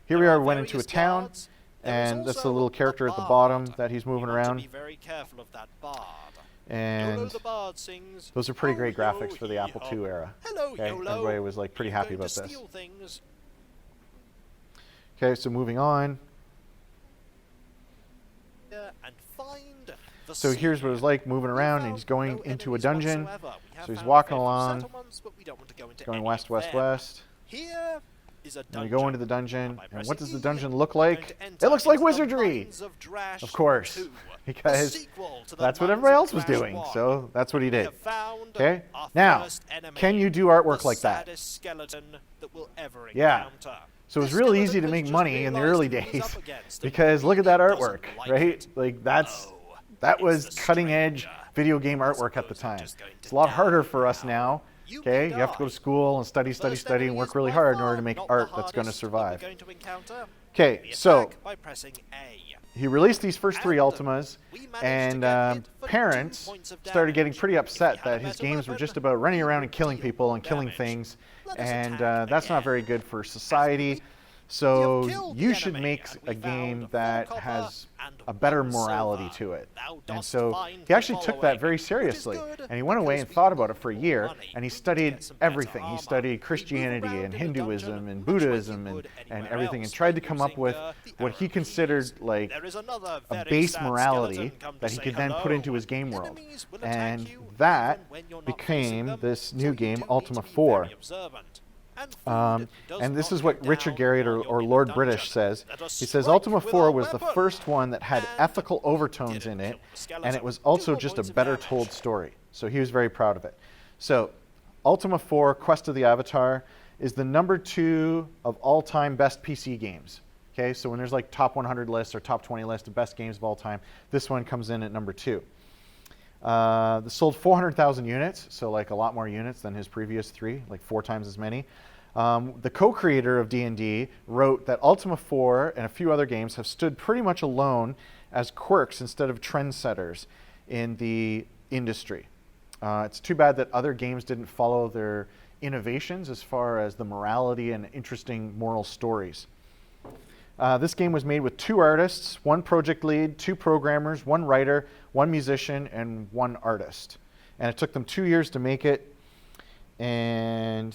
Here we are, went into a town, and that's the little character at the bottom that he's moving around. And those are pretty great graphics for the Apple II era. Okay, everybody was like pretty happy about this. Okay, so moving on. So here's what it was like moving around, and he's going into a dungeon. So he's walking along, going west, west, west. And we go into the dungeon, and what does the dungeon look like? It looks like Wizardry! Of course, because that's what everybody else was doing, so that's what he did. Okay? Now, can you do artwork like that? Yeah. So it was real easy to make money in the early days, because look at that artwork, right? Like that was cutting edge video game artwork at the time. It's a lot harder for us now. Okay, you have to go to school and study, and work really hard in order to make art that's going to survive. Okay, so he released these first 3 Ultimas, and parents started getting pretty upset that his games were just about running around and killing people and killing things, and that's not very good for society. So you should make a game that has a better morality to it. And so he actually took that very seriously. And he went away and thought about it for a year, and he studied everything. He studied Christianity and Hinduism and Buddhism and everything, and tried to come up with what he considered like a base morality that he could then put into his game world. And that became this new game, Ultima 4. And this is what Richard Garriott or Lord British says. He says Ultima 4 was the first one that had ethical overtones in it, and it was also just a better told story. So he was very proud of it. So Ultima 4, Quest of the Avatar, is the number 2 of all-time best PC games. Okay, so when there's like top 100 lists or top 20 lists of best games of all time, this one comes in at number 2. This sold 400,000 units, so like a lot more units than his previous 3, like 4 times as many. The co-creator of D&D wrote that Ultima 4 and a few other games have stood pretty much alone as quirks instead of trendsetters in the industry. It's too bad that other games didn't follow their innovations as far as the morality and interesting moral stories. This game was made with 2 artists, 1 project lead, 2 programmers, 1 writer, 1 musician, and 1 artist. And it took them 2 years to make it. And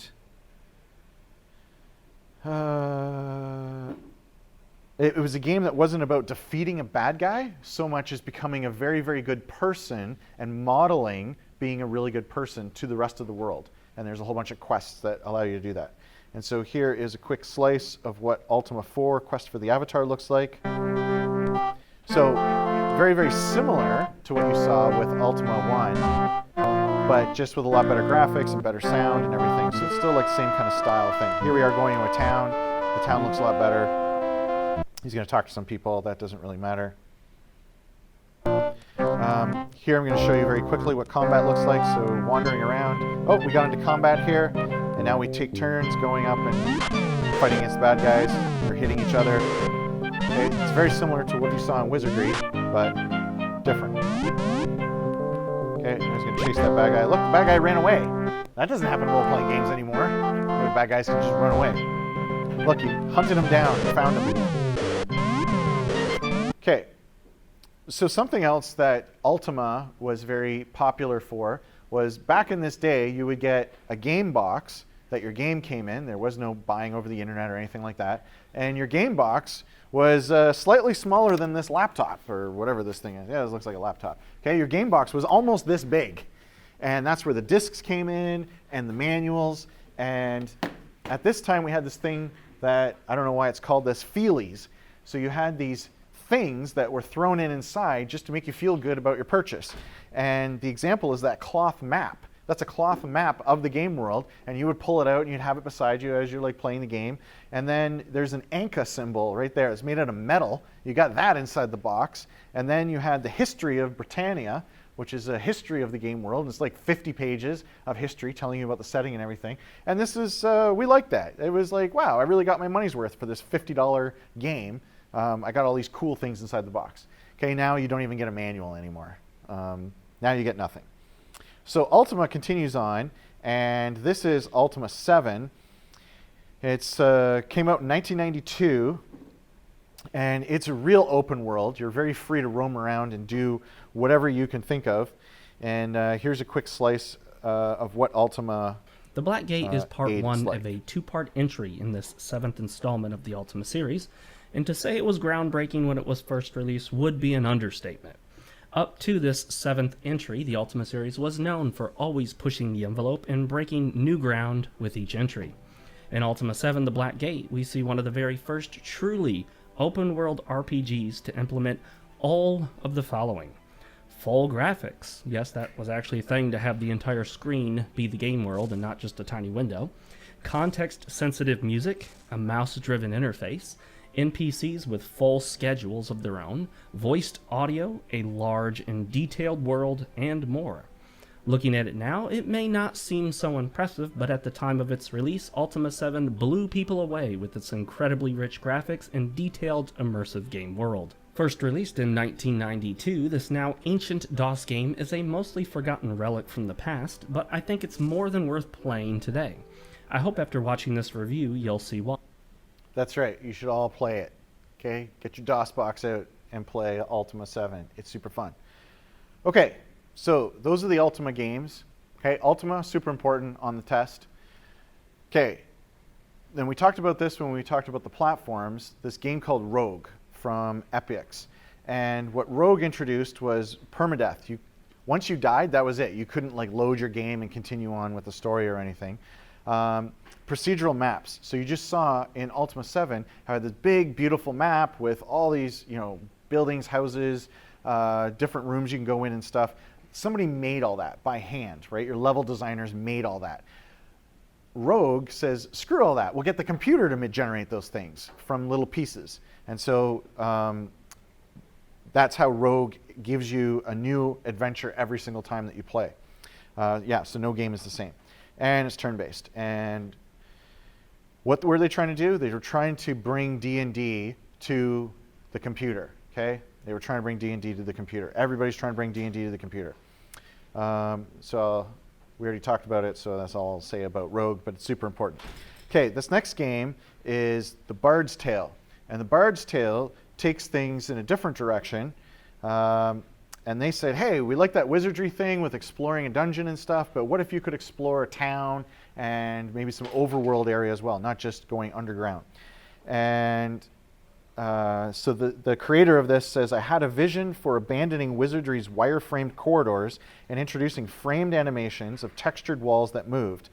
it was a game that wasn't about defeating a bad guy so much as becoming a very, very good person and modeling being a really good person to the rest of the world. And there's a whole bunch of quests that allow you to do that. And so here is a quick slice of what Ultima 4 Quest for the Avatar looks like. So very, very similar to what you saw with Ultima 1, but just with a lot better graphics and better sound and everything. So it's still like the same kind of style thing. Here we are going to a town. The town looks a lot better. He's going to talk to some people. That doesn't really matter. Here I'm going to show you very quickly what combat looks like. So wandering around. Oh, we got into combat here. And now we take turns going up and fighting against the bad guys or hitting each other. Okay, it's very similar to what you saw in Wizardry, but different. Okay, I was going to chase that bad guy. Look, the bad guy ran away. That doesn't happen in role-playing games anymore. The bad guys can just run away. Look, you hunted him down and found him again. Okay, so something else that Ultima was very popular for was back in this day, you would get a game box that your game came in. There was no buying over the internet or anything like that. And your game box was slightly smaller than this laptop or whatever this thing is. Yeah, this looks like a laptop. Okay, your game box was almost this big. And that's where the discs came in and the manuals. And at this time, we had this thing that, I don't know why it's called this, feelies. So you had these things that were thrown in inside just to make you feel good about your purchase. And the example is that cloth map. That's a cloth map of the game world, and you would pull it out and you'd have it beside you as you're like playing the game. And then there's an Anka symbol right there. It's made out of metal. You got that inside the box. And then you had the history of Britannia, which is a history of the game world. It's like 50 pages of history telling you about the setting and everything. And this is, we liked that. It was like, wow, I really got my money's worth for this $50 game. I got all these cool things inside the box. Okay, now you don't even get a manual anymore. Now you get nothing. So Ultima continues on, and this is Ultima 7. It's came out in 1992, and it's a real open world. You're very free to roam around and do whatever you can think of. And here's a quick slice of what Ultima The Black Gate is part 8 one is like. of a 2-part entry in this 7th installment of the Ultima series, and to say it was groundbreaking when it was first released would be an understatement. Up to this 7th entry, the Ultima series was known for always pushing the envelope and breaking new ground with each entry. In Ultima 7, The Black Gate, we see one of the very first truly open-world RPGs to implement all of the following. Full graphics. Yes, that was actually a thing to have the entire screen be the game world and not just a tiny window. Context-sensitive music, a mouse-driven interface, NPCs with full schedules of their own, voiced audio, a large and detailed world, and more. Looking at it now, it may not seem so impressive, but at the time of its release, Ultima 7 blew people away with its incredibly rich graphics and detailed, immersive game world. First released in 1992, this now ancient DOS game is a mostly forgotten relic from the past, but I think it's more than worth playing today. I hope after watching this review, you'll see why. That's right. You should all play it. Okay? Get your DOS box out and play Ultima 7. It's super fun. Okay, so those are the Ultima games. Okay, Ultima, super important on the test. Okay, then we talked about this when we talked about the platforms, this game called Rogue from Epix. And what Rogue introduced was permadeath. Once you died, that was it. You couldn't like load your game and continue on with the story or anything. Procedural maps. So you just saw in Ultima 7 how it had this big, beautiful map with all these, buildings, houses, different rooms you can go in and stuff. Somebody made all that by hand, right? Your level designers made all that. Rogue says, screw all that. We'll get the computer to generate those things from little pieces. And so that's how Rogue gives you a new adventure every single time that you play. So no game is the same. And it's turn-based. And what were they trying to do? They were trying to bring D&D to the computer, okay? They were trying to bring D&D to the computer. Everybody's trying to bring D&D to the computer. So we already talked about it, so that's all I'll say about Rogue, but it's super important. Okay, this next game is The Bard's Tale. And the Bard's Tale takes things in a different direction. And they said, hey, we like that wizardry thing with exploring a dungeon and stuff, but what if you could explore a town and maybe some overworld area as well, not just going underground? And so the creator of this says, I had a vision for abandoning wizardry's wire-framed corridors and introducing framed animations of textured walls that moved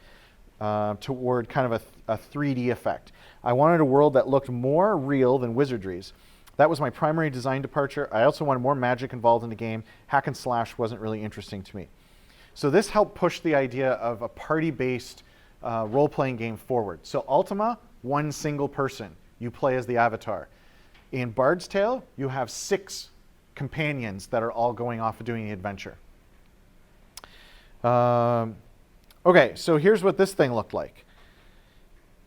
toward kind of a 3D effect. I wanted a world that looked more real than wizardry's. That was my primary design departure. I also wanted more magic involved in the game. Hack and slash wasn't really interesting to me. So this helped push the idea of a party-based role-playing game forward. So Ultima, one single person. You play as the avatar. In Bard's Tale, you have 6 companions that are all going off and doing the adventure. Okay, so here's what this thing looked like.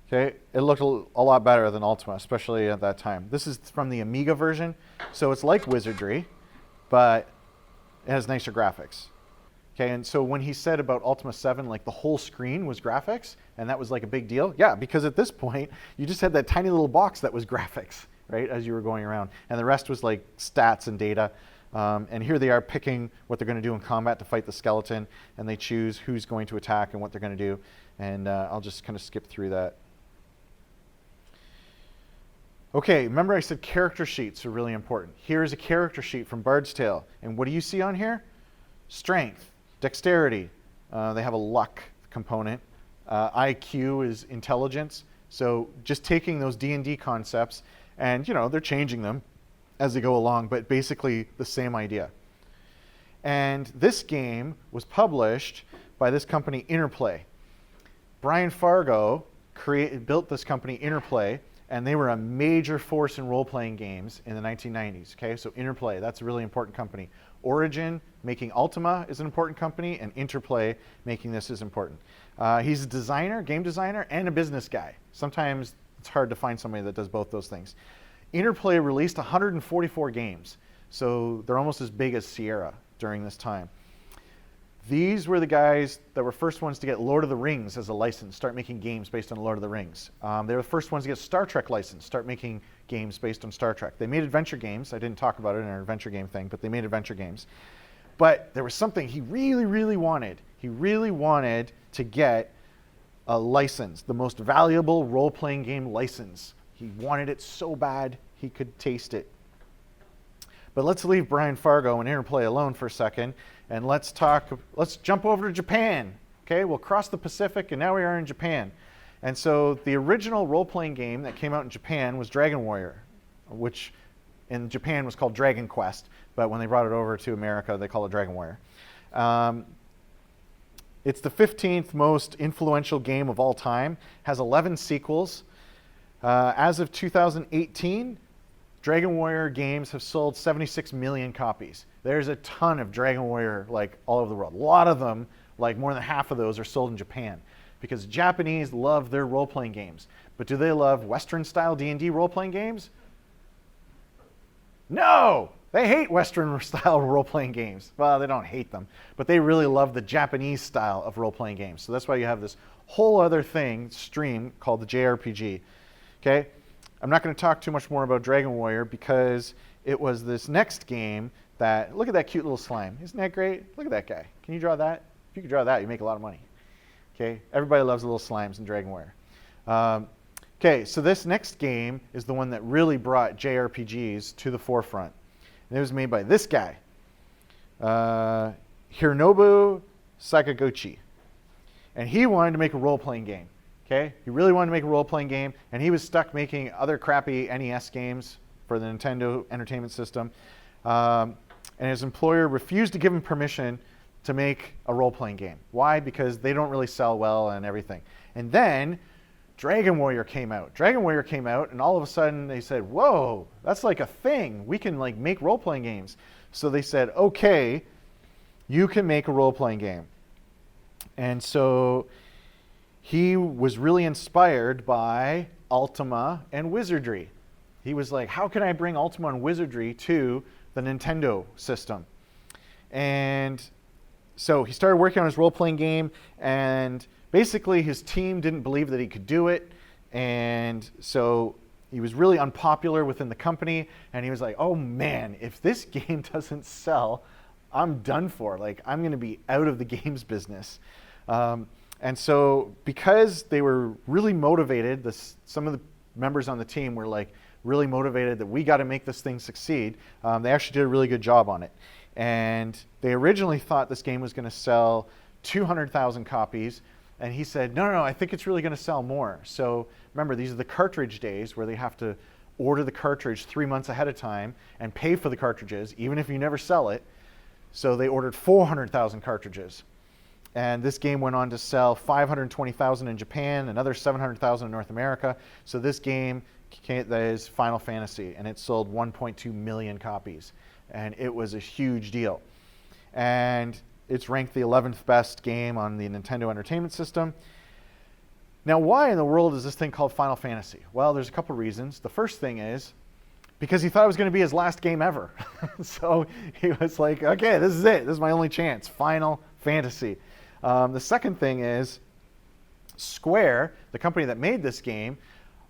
Okay, it looked a lot better than Ultima, especially at that time. This is from the Amiga version, so it's like Wizardry, but it has nicer graphics. Okay, and so when he said about Ultima 7, like the whole screen was graphics, and that was like a big deal, yeah, because at this point, you just had that tiny little box that was graphics, right, as you were going around, and the rest was like stats and data. And here they are picking what they're going to do in combat to fight the skeleton, and they choose who's going to attack and what they're going to do, and I'll just kind of skip through that. Okay, remember I said character sheets are really important. Here is a character sheet from Bard's Tale. And what do you see on here? Strength, dexterity. They have a luck component. IQ is intelligence. So just taking those D&D concepts and, they're changing them as they go along, but basically the same idea. And this game was published by this company, Interplay. Brian Fargo built this company, Interplay, and they were a major force in role-playing games in the 1990s. Okay, so Interplay, that's a really important company. Origin, making Ultima, is an important company, and Interplay, making this, is important. He's a designer, game designer, and a business guy. Sometimes it's hard to find somebody that does both those things. Interplay released 144 games, so they're almost as big as Sierra during this time. These were the guys that were first ones to get Lord of the Rings as a license, start making games based on Lord of the Rings. They were the first ones to get Star Trek license, start making games based on Star Trek. They made adventure games. I didn't talk about it in our adventure game thing, but they made adventure games. But there was something he really, really wanted. He really wanted to get a license, the most valuable role-playing game license. He wanted it so bad he could taste it. But let's leave Brian Fargo and Interplay alone for a second, and let's jump over to Japan. Okay, we'll cross the Pacific, and now we are in Japan. And so the original role-playing game that came out in Japan was Dragon Warrior, which in Japan was called Dragon Quest, but when they brought it over to America, they call it Dragon Warrior. It's the 15th most influential game of all time, has 11 sequels. As of 2018, Dragon Warrior games have sold 76 million copies. There's a ton of Dragon Warrior all over the world. A lot of them, more than half of those, are sold in Japan because Japanese love their role-playing games. But do they love Western-style D&D role-playing games? No! They hate Western-style role-playing games. Well, they don't hate them, but they really love the Japanese style of role-playing games. So that's why you have this whole other stream called the JRPG. Okay? I'm not going to talk too much more about Dragon Warrior because it was this next game that, look at that cute little slime. Isn't that great? Look at that guy. Can you draw that? If you can draw that, you make a lot of money. Okay? Everybody loves little slimes in Dragon Warrior. Okay, so this next game is the one that really brought JRPGs to the forefront. And it was made by this guy, Hironobu Sakaguchi. And he wanted to make a role-playing game. Okay, he really wanted to make a role-playing game, and he was stuck making other crappy NES games for the Nintendo Entertainment System. And his employer refused to give him permission to make a role-playing game. Why? Because they don't really sell well and everything. And then Dragon Warrior came out. Dragon Warrior came out, and all of a sudden they said, whoa, that's like a thing. We can make role-playing games. So they said, okay, you can make a role-playing game. And so he was really inspired by Ultima and Wizardry. He was like, how can I bring Ultima and Wizardry to the Nintendo system? And so he started working on his role-playing game, and basically his team didn't believe that he could do it, and so he was really unpopular within the company, and he was like, oh man, if this game doesn't sell, I'm done for. Like, I'm going to be out of the games business. And so because they were really motivated, some of the members on the team were like really motivated that we got to make this thing succeed, they actually did a really good job on it. And they originally thought this game was going to sell 200,000 copies, and he said, no, I think it's really going to sell more. So remember, these are the cartridge days where they have to order the cartridge 3 months ahead of time and pay for the cartridges, even if you never sell it. So they ordered 400,000 cartridges. And this game went on to sell 520,000 in Japan, another 700,000 in North America. So this game that is Final Fantasy, and it sold 1.2 million copies. And it was a huge deal. And it's ranked the 11th best game on the Nintendo Entertainment System. Now, why in the world is this thing called Final Fantasy? Well, there's a couple reasons. The first thing is because he thought it was going to be his last game ever. So he was like, okay, this is it. This is my only chance. Final Fantasy. The second thing is Square, the company that made this game,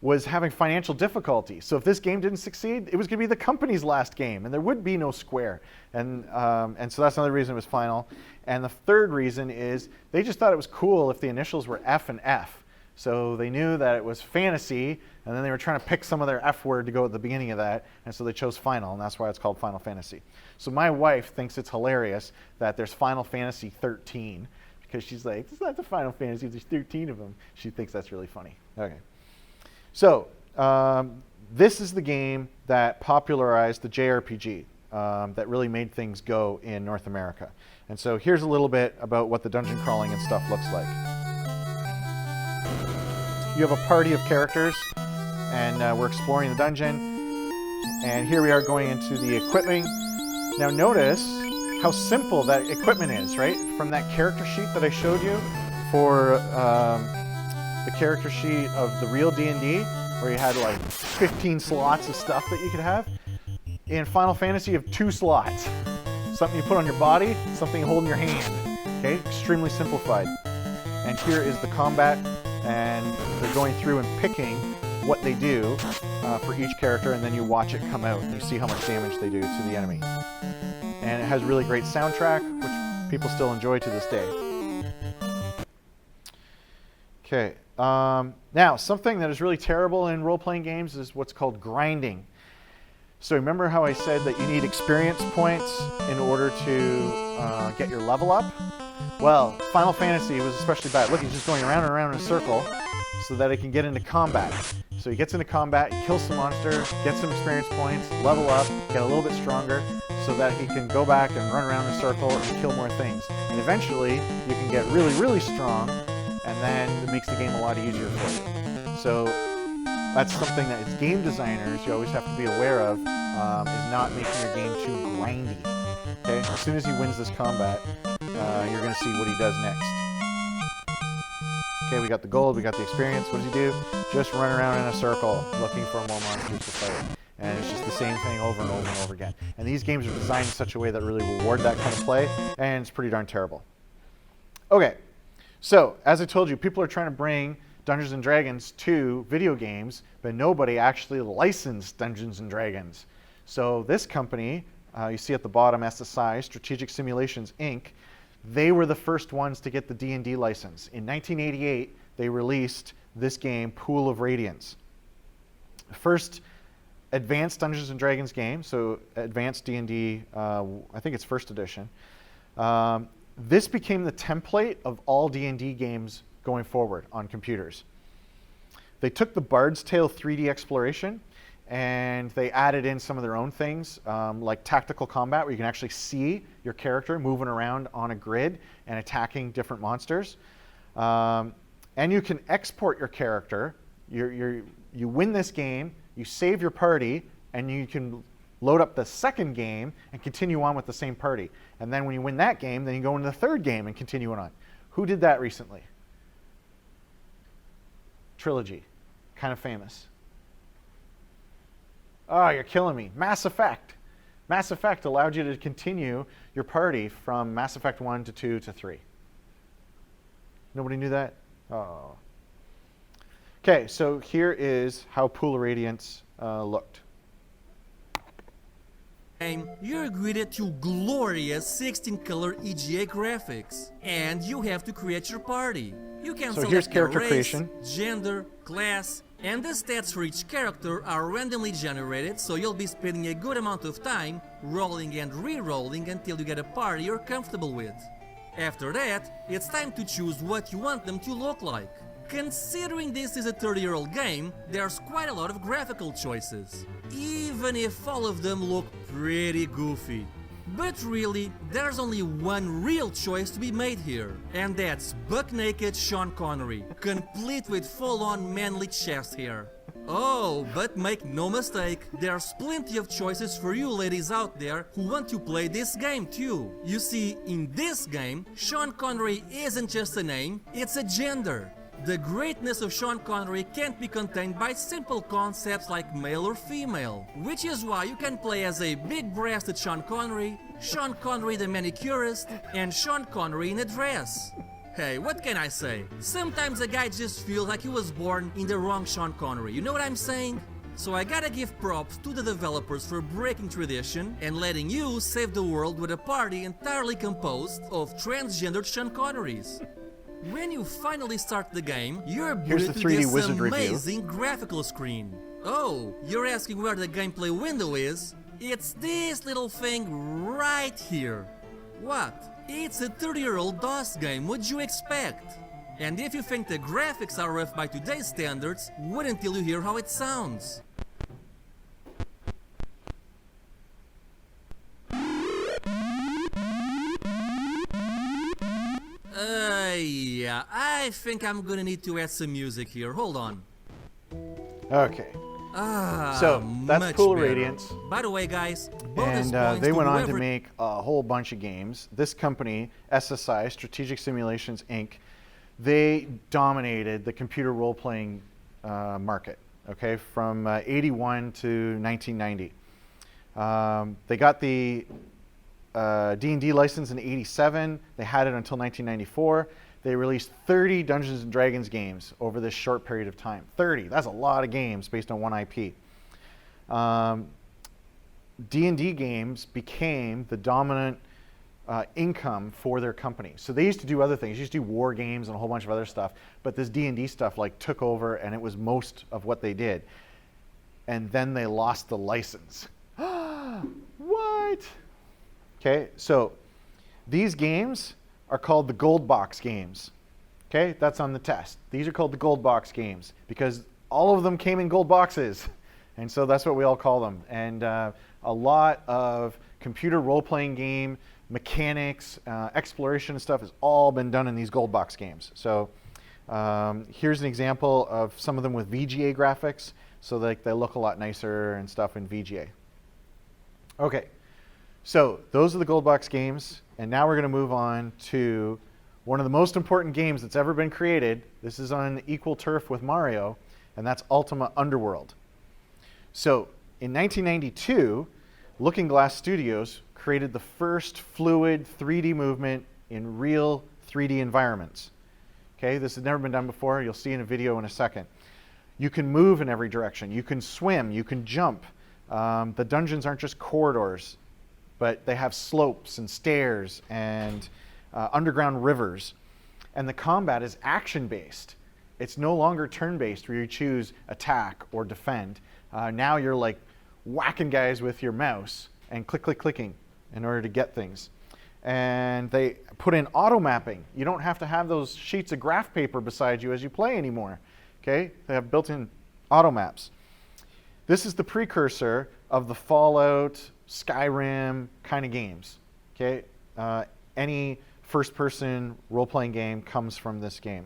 was having financial difficulty. So if this game didn't succeed, it was going to be the company's last game, and there would be no Square. And so that's another reason it was Final. And the third reason is they just thought it was cool if the initials were F and F. So they knew that it was fantasy, and then they were trying to pick some of their F word to go at the beginning of that, and so they chose Final, and that's why it's called Final Fantasy. So my wife thinks it's hilarious that there's Final Fantasy 13, because she's like, it's not the Final Fantasy, there's 13 of them. She thinks that's really funny. Okay. So this is the game that popularized the JRPG, that really made things go in North America. And so here's a little bit about what the dungeon crawling and stuff looks like. You have a party of characters, and we're exploring the dungeon. And here we are going into the equipping. Now notice how simple that equipment is, right? From that character sheet that I showed you for the character sheet of the real D&D, where you had like 15 slots of stuff that you could have. In Final Fantasy, you have 2 slots. Something you put on your body, something you hold in your hand. Okay, extremely simplified. And here is the combat, and they're going through and picking what they do for each character, and then you watch it come out, and you see how much damage they do to the enemy. And it has a really great soundtrack, which people still enjoy to this day. Okay, now something that is really terrible in role-playing games is what's called grinding. So remember how I said that you need experience points in order to get your level up? Well, Final Fantasy was especially bad. Look, he's just going around and around in a circle so that he can get into combat. So he gets into combat, he kills some monster, gets some experience points, level up, get a little bit stronger, so that he can go back and run around in a circle and kill more things. And eventually, you can get really, really strong, and then it makes the game a lot easier for you. So that's something that as game designers, you always have to be aware of, is not making your game too grindy. Okay? As soon as he wins this combat, you're going to see what he does next. Okay, we got the gold, we got the experience. What does he do? Just run around in a circle looking for more monsters to fight. And it's just the same thing over and over and over again. And these games are designed in such a way that really reward that kind of play, and it's pretty darn terrible. Okay, so as I told you, people are trying to bring Dungeons & Dragons to video games, but nobody actually licensed Dungeons & Dragons. So this company, you see at the bottom, SSI, Strategic Simulations, Inc., they were the first ones to get the D&D license. In 1988, they released this game, Pool of Radiance. First advanced Dungeons & Dragons game, so advanced D&D, I think it's first edition. This became the template of all D&D games going forward on computers. They took the Bard's Tale 3D exploration and they added in some of their own things, like tactical combat, where you can actually see your character moving around on a grid and attacking different monsters. And you can export your character. You win this game, you save your party, and you can load up the second game and continue on with the same party. And then when you win that game, then you go into the third game and continue on. Who did that recently? Trilogy. Kind of famous. Oh, you're killing me. Mass Effect. Mass Effect allowed you to continue your party from Mass Effect 1 to 2 to 3. Nobody knew that? Oh. Okay, so here is how Pool of Radiance looked. You're greeted to glorious 16-color EGA graphics, and you have to create your party. You can So select here's a character race, creation. gender, class, and the stats for each character are randomly generated, so you'll be spending a good amount of time rolling and re-rolling until you get a party you're comfortable with. After that, it's time to choose what you want them to look like. Considering this is a 30-year-old game, there's quite a lot of graphical choices, even if all of them look pretty goofy. But really, there's only one real choice to be made here, and that's buck-naked Sean Connery, complete with full-on manly chest hair. Oh, but make no mistake, there's plenty of choices for you ladies out there who want to play this game too. You see, in this game, Sean Connery isn't just a name, it's a gender. The greatness of Sean Connery can't be contained by simple concepts like male or female, which is why you can play as a big-breasted Sean Connery the manicurist, and Sean Connery in a dress. Hey, what can I say? Sometimes a guy just feels like he was born in the wrong Sean Connery, you know what I'm saying? So I gotta give props to the developers for breaking tradition and letting you save the world with a party entirely composed of transgendered Sean Connerys. When you finally start the game, you're Here's the booted to 3D this wizard review. amazing graphical screen. Oh, you're asking where the gameplay window is? It's this little thing right here. What? It's a 30-year-old DOS game, what'd you expect? And if you think the graphics are rough by today's standards, wait until you hear how it sounds. Yeah, I think I'm gonna need to add some music here. Hold on. Okay, Ah, so that's much Pool of better. Radiance. By the way, guys, bonus And points they to went on to whoever- make a whole bunch of games. This company, SSI, Strategic Simulations Inc., they dominated the computer role-playing market, okay, from 81 to 1990. They got the D&D license in 87. They had it until 1994. They released 30 Dungeons & Dragons games over this short period of time. 30, that's a lot of games based on one IP. D&D games became the dominant income for their company. So they used to do other things. They used to do war games and a whole bunch of other stuff. But this D&D stuff like took over, and it was most of what they did. And then they lost the license. What? Okay, so these games are called the gold box games. Okay, that's on the test. These are called the gold box games because all of them came in gold boxes. And so that's what we all call them. And a lot of computer role-playing game mechanics, exploration and stuff has all been done in these gold box games. So here's an example of some of them with VGA graphics. So they look a lot nicer and stuff in VGA. Okay, so those are the gold box games. And now we're going to move on to one of the most important games that's ever been created. This is on equal turf with Mario, and that's Ultima Underworld. So in 1992, Looking Glass Studios created the first fluid 3D movement in real 3D environments. Okay, this has never been done before. You'll see in a video in a second. You can move in every direction. You can swim. You can jump. The dungeons aren't just corridors, but they have slopes and stairs and underground rivers. And the combat is action-based. It's no longer turn-based where you choose attack or defend. Now you're like whacking guys with your mouse and clicking in order to get things. And they put in auto mapping. You don't have to have those sheets of graph paper beside you as you play anymore. Okay? They have built-in auto maps. This is the precursor of the Fallout, Skyrim kind of games. Okay? Any first-person role-playing game comes from this game.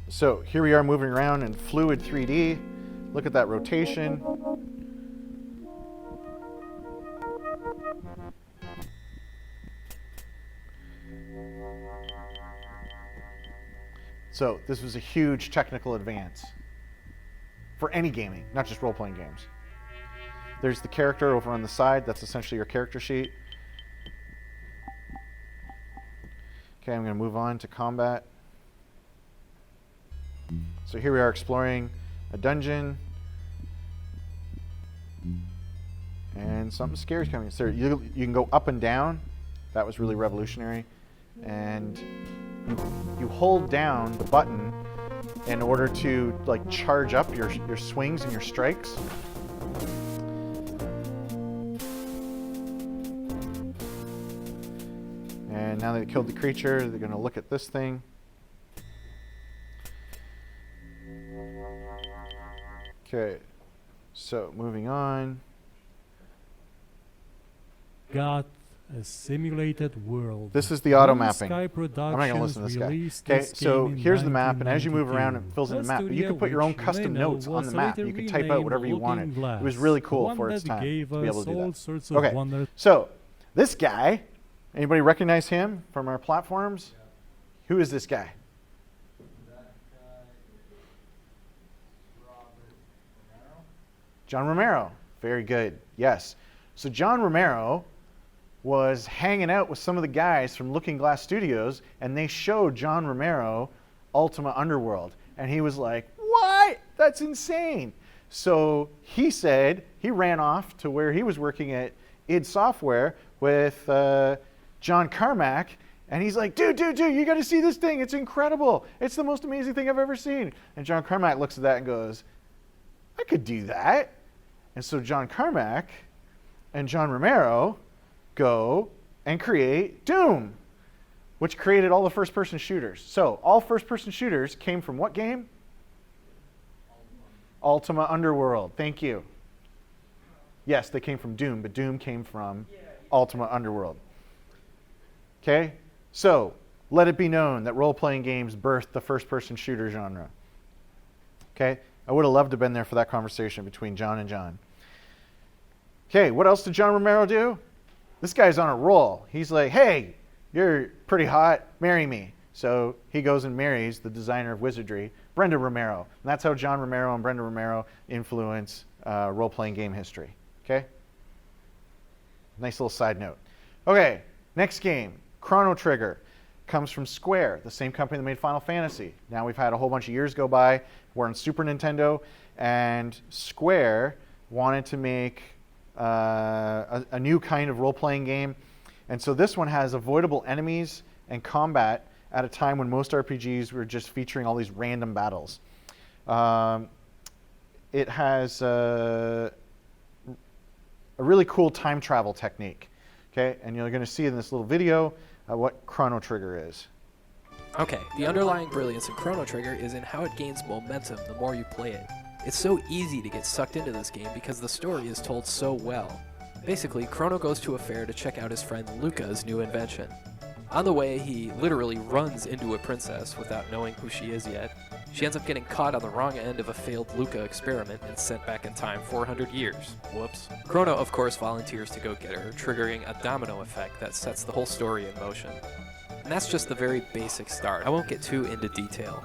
So here we are moving around in fluid 3D. Look at that rotation. So this was a huge technical advance for any gaming, not just role-playing games. There's the character over on the side. That's essentially your character sheet. Okay, I'm going to move on to combat. So here we are exploring a dungeon. And something scary is coming. So you can go up and down. That was really revolutionary. And you hold down the button in order to like charge up your swings and your strikes. And now that they killed the creature, they're going to look at this thing. Okay, so moving on. Got a simulated world. This is the auto Blue mapping. Sky I'm not going to listen to this guy. released Okay, this so game in here's the map, and as you move around, it 1992. fills in the map. But you studio can put your own which custom Leno notes on was the map. You later can type out renamed whatever you Looking wanted. Glass, It was really the cool one for its that time gave to be able us to do all that. sorts of Okay, wonder- so this guy, anybody recognize him from our platforms? Who is this guy? John Romero. Very good. Yes. So John Romero was hanging out with some of the guys from Looking Glass Studios, and they showed John Romero Ultima Underworld. And he was like, what? That's insane. So he said he ran off to where he was working at id Software with John Carmack, and he's like, dude, you got to see this thing. It's incredible. It's the most amazing thing I've ever seen. And John Carmack looks at that and goes, I could do that. And so John Carmack and John Romero go and create Doom, which created all the first-person shooters. So all first-person shooters came from what game? Ultima Underworld. Thank you. Yes, they came from Doom, but Doom came from Ultima Underworld. Okay? So let it be known that role-playing games birthed the first-person shooter genre. Okay? I would have loved to have been there for that conversation between John and John. Okay, what else did John Romero do? This guy's on a roll. He's like, hey, you're pretty hot, marry me. So he goes and marries the designer of wizardry, Brenda Romero. And that's how John Romero and Brenda Romero influence role-playing game history. Okay? Nice little side note. Okay, next game, Chrono Trigger. Comes from Square, the same company that made Final Fantasy. Now we've had a whole bunch of years go by. We're on Super Nintendo, and Square wanted to make a new kind of role-playing game. And so this one has avoidable enemies and combat at a time when most RPGs were just featuring all these random battles. It has a really cool time travel technique. Okay, and you're going to see in this little video what Chrono Trigger is. Okay, the underlying brilliance in Chrono Trigger is in how it gains momentum the more you play it. It's so easy to get sucked into this game because the story is told so well. Basically, Chrono goes to a fair to check out his friend Luca's new invention. On the way, he literally runs into a princess without knowing who she is yet. She ends up getting caught on the wrong end of a failed Luca experiment and sent back in time 400 years. Whoops. Chrono, of course, volunteers to go get her, triggering a domino effect that sets the whole story in motion. And that's just the very basic start. I won't get too into detail.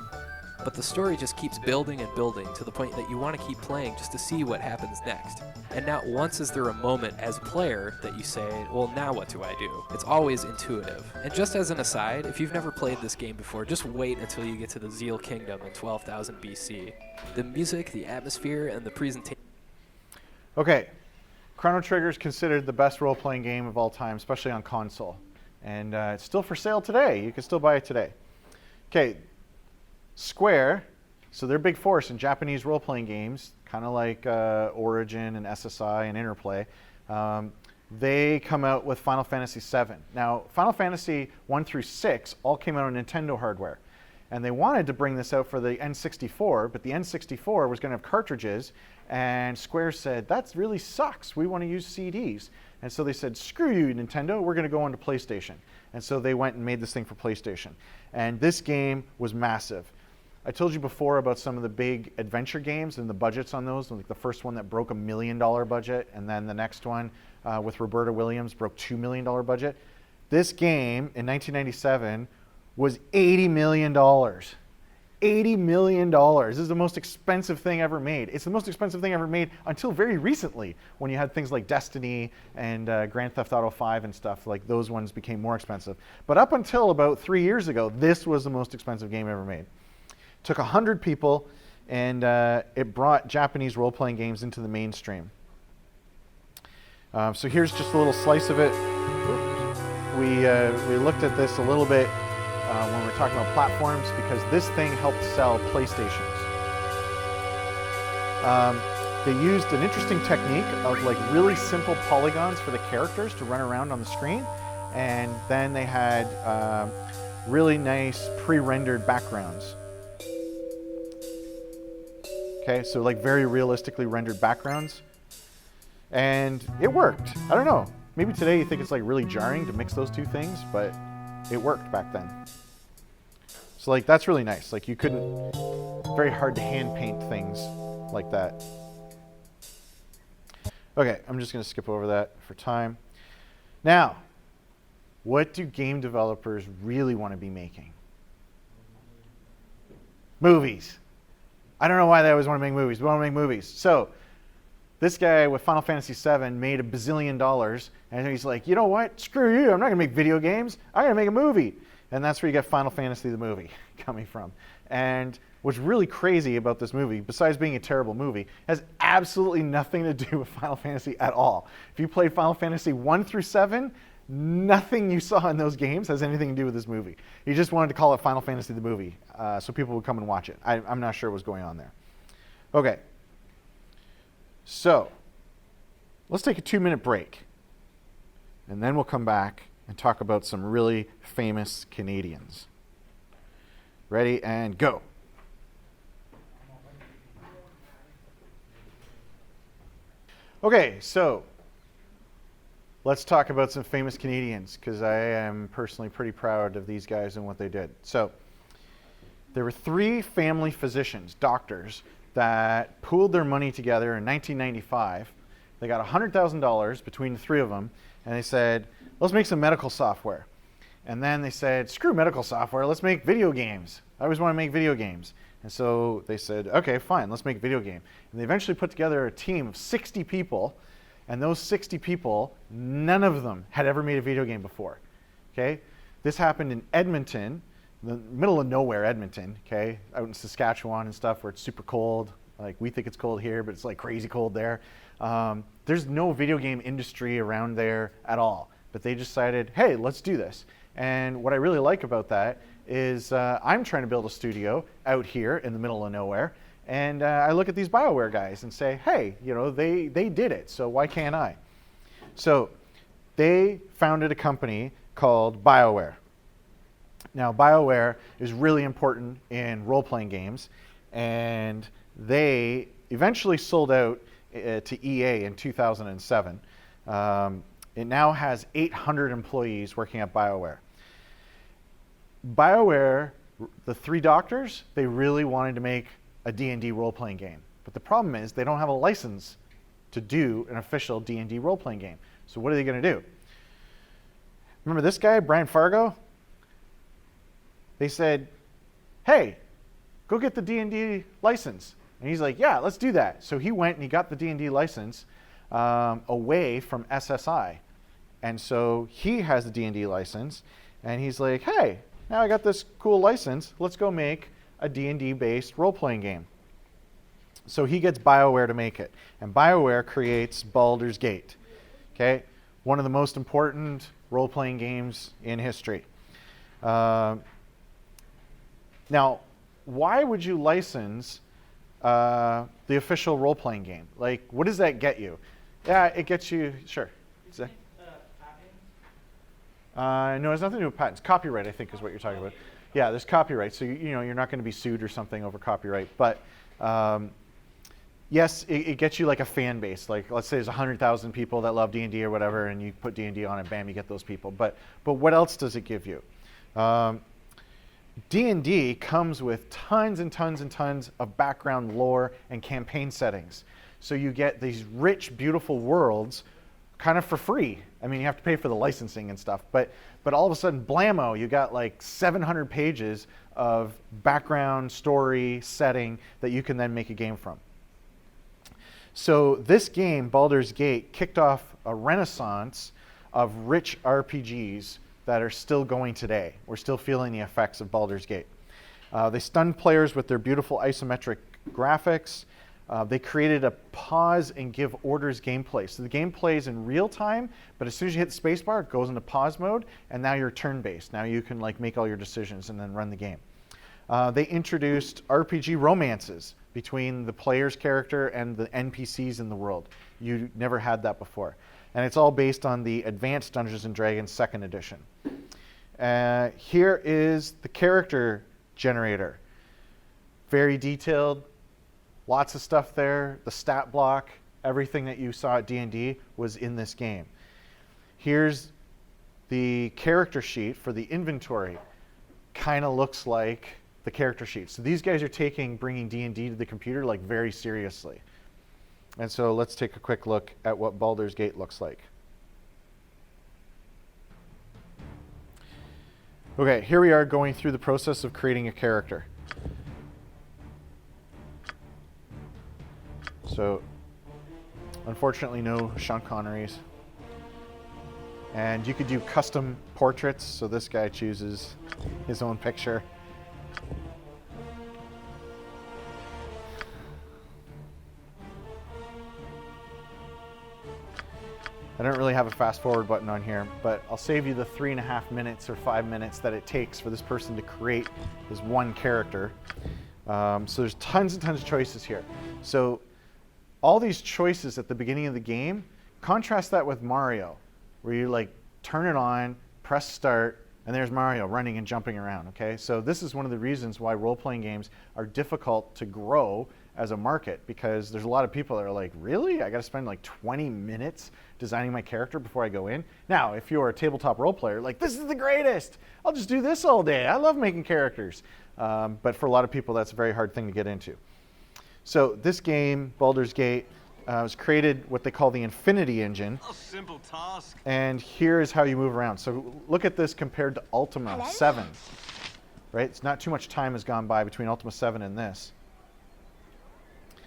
But the story just keeps building and building to the point that you want to keep playing just to see what happens next. And not once is there a moment as a player that you say, well, now what do I do? It's always intuitive. And just as an aside, if you've never played this game before, just wait until you get to the Zeal Kingdom in 12,000 BC. The music, the atmosphere, and the presentation... Okay, Chrono Trigger is considered the best role-playing game of all time, especially on console. And it's still for sale today. You can still buy it today. Okay, Square, so they're a big force in Japanese role-playing games, kind of like Origin and SSI and Interplay. They come out with Final Fantasy VII. Now, Final Fantasy 1 through 6 all came out on Nintendo hardware. And they wanted to bring this out for the N64, but the N64 was going to have cartridges, and Square said, that really sucks. We want to use CDs. And so they said, screw you, Nintendo, we're going to go on to PlayStation. And so they went and made this thing for PlayStation. And this game was massive. I told you before about some of the big adventure games and the budgets on those. Like the first one that broke $1 million budget, and then the next one with Roberta Williams broke $2 million budget. This game in 1997 was $80 million. $80 $80 million. This is the most expensive thing ever made. It's the most expensive thing ever made until very recently, when you had things like Destiny and Grand Theft Auto 5 and stuff. Like, those ones became more expensive. But up until about 3 years ago, this was the most expensive game ever made. Took 100 people, and it brought Japanese role-playing games into the mainstream. So here's just a little slice of it. We looked at this a little bit when we were talking about platforms, because this thing helped sell PlayStations. They used an interesting technique of like really simple polygons for the characters to run around on the screen, and then they had really nice pre-rendered backgrounds. Okay, so like very realistically rendered backgrounds. And it worked. I don't know. Maybe today you think it's like really jarring to mix those two things, but it worked back then. So like that's really nice. Like you couldn't, very hard to hand paint things like that. Okay, I'm just gonna skip over that for time. Now, what do game developers really want to be making? Movies. I don't know why they always want to make movies. We want to make movies. So this guy with Final Fantasy VII made $1 bazillion, and he's like, you know what? Screw you. I'm not going to make video games. I'm going to make a movie. And that's where you get Final Fantasy the movie coming from. And what's really crazy about this movie, besides being a terrible movie, has absolutely nothing to do with Final Fantasy at all. If you played Final Fantasy 1 through 7, nothing you saw in those games has anything to do with this movie. He just wanted to call it Final Fantasy the movie, so people would come and watch it. I'm not sure what's going on there. Okay. So, let's take a 2-minute break. And then we'll come back and talk about some really famous Canadians. Ready and go. Okay, so let's talk about some famous Canadians, because I am personally pretty proud of these guys and what they did. So, there were 3 family physicians, doctors, that pooled their money together in 1995. They got $100,000 between the 3 of them, and they said, let's make some medical software. And then they said, screw medical software, let's make video games. I always want to make video games. And so they said, okay, fine, let's make a video game. And they eventually put together a team of 60 people, and those 60 people, none of them had ever made a video game before. Okay? This happened in Edmonton, the middle of nowhere, Edmonton, okay, out in Saskatchewan and stuff, where it's super cold. Like, we think it's cold here, but it's like crazy cold there. There's no video game industry around there at all. But they decided, hey, let's do this. And what I really like about that is I'm trying to build a studio out here in the middle of nowhere. And I look at these BioWare guys and say, hey, you know, they did it, so why can't I? So they founded a company called BioWare. Now, BioWare is really important in role-playing games, and they eventually sold out to EA in 2007. It now has 800 employees working at BioWare. BioWare, the 3 doctors, they really wanted to make a D&D role-playing game. But the problem is they don't have a license to do an official D&D role-playing game. So what are they going to do? Remember this guy, Brian Fargo? They said, hey, go get the D&D license. And he's like, yeah, let's do that. So he went and he got the D&D license away from SSI. And so he has the D&D license. And he's like, hey, now I got this cool license. Let's go make a D&D-based role-playing game. So he gets BioWare to make it. And BioWare creates Baldur's Gate. Okay? One of the most important role-playing games in history. Now, why would you license the official role-playing game? Like, what does that get you? Yeah, it gets you, sure. Patents? No, it has nothing to do with patents. Copyright, I think, is what you're talking about. Yeah, there's copyright, so you know you're not going to be sued or something over copyright. But yes, it gets you like a fan base. Like, let's say there's 100,000 people that love D&D or whatever, and you put D&D on it, bam, you get those people. But what else does it give you? D&D comes with tons and tons and tons of background lore and campaign settings. So you get these rich, beautiful worlds kind of for free. I mean, you have to pay for the licensing and stuff, but all of a sudden, blammo, you got like 700 pages of background, story, setting that you can then make a game from. So this game, Baldur's Gate, kicked off a renaissance of rich RPGs that are still going today. We're still feeling the effects of Baldur's Gate. They stunned players with their beautiful isometric graphics. They created a pause and give orders gameplay. So the game plays in real time, but as soon as you hit the spacebar, it goes into pause mode, and now you're turn-based. Now you can like make all your decisions and then run the game. They introduced RPG romances between the player's character and the NPCs in the world. You never had that before. And it's all based on the Advanced Dungeons & Dragons 2nd edition. Here is the character generator. Very detailed, lots of stuff there. The stat block, everything that you saw at D&D was in this game. Here's the character sheet for the inventory. Kind of looks like the character sheet. So these guys are bringing D&D to the computer like very seriously. And so let's take a quick look at what Baldur's Gate looks like. Okay, here we are going through the process of creating a character. So, unfortunately, no Sean Connerys. And you could do custom portraits, so this guy chooses his own picture. I don't really have a fast forward button on here, but I'll save you the 3.5 minutes or 5 minutes that it takes for this person to create his one character. So there's tons and tons of choices here. So all these choices at the beginning of the game, contrast that with Mario, where you like turn it on, press start, and there's Mario running and jumping around, okay? So this is one of the reasons why role-playing games are difficult to grow as a market, because there's a lot of people that are like, really? I gotta spend like 20 minutes designing my character before I go in? Now, if you're a tabletop role player, like, this is the greatest! I'll just do this all day. I love making characters. But for a lot of people, that's a very hard thing to get into. So this game, Baldur's Gate, was created what they call the Infinity Engine. A simple task. And here is how you move around. So look at this compared to Ultima 7. Right? It's not too much time has gone by between Ultima 7 and this.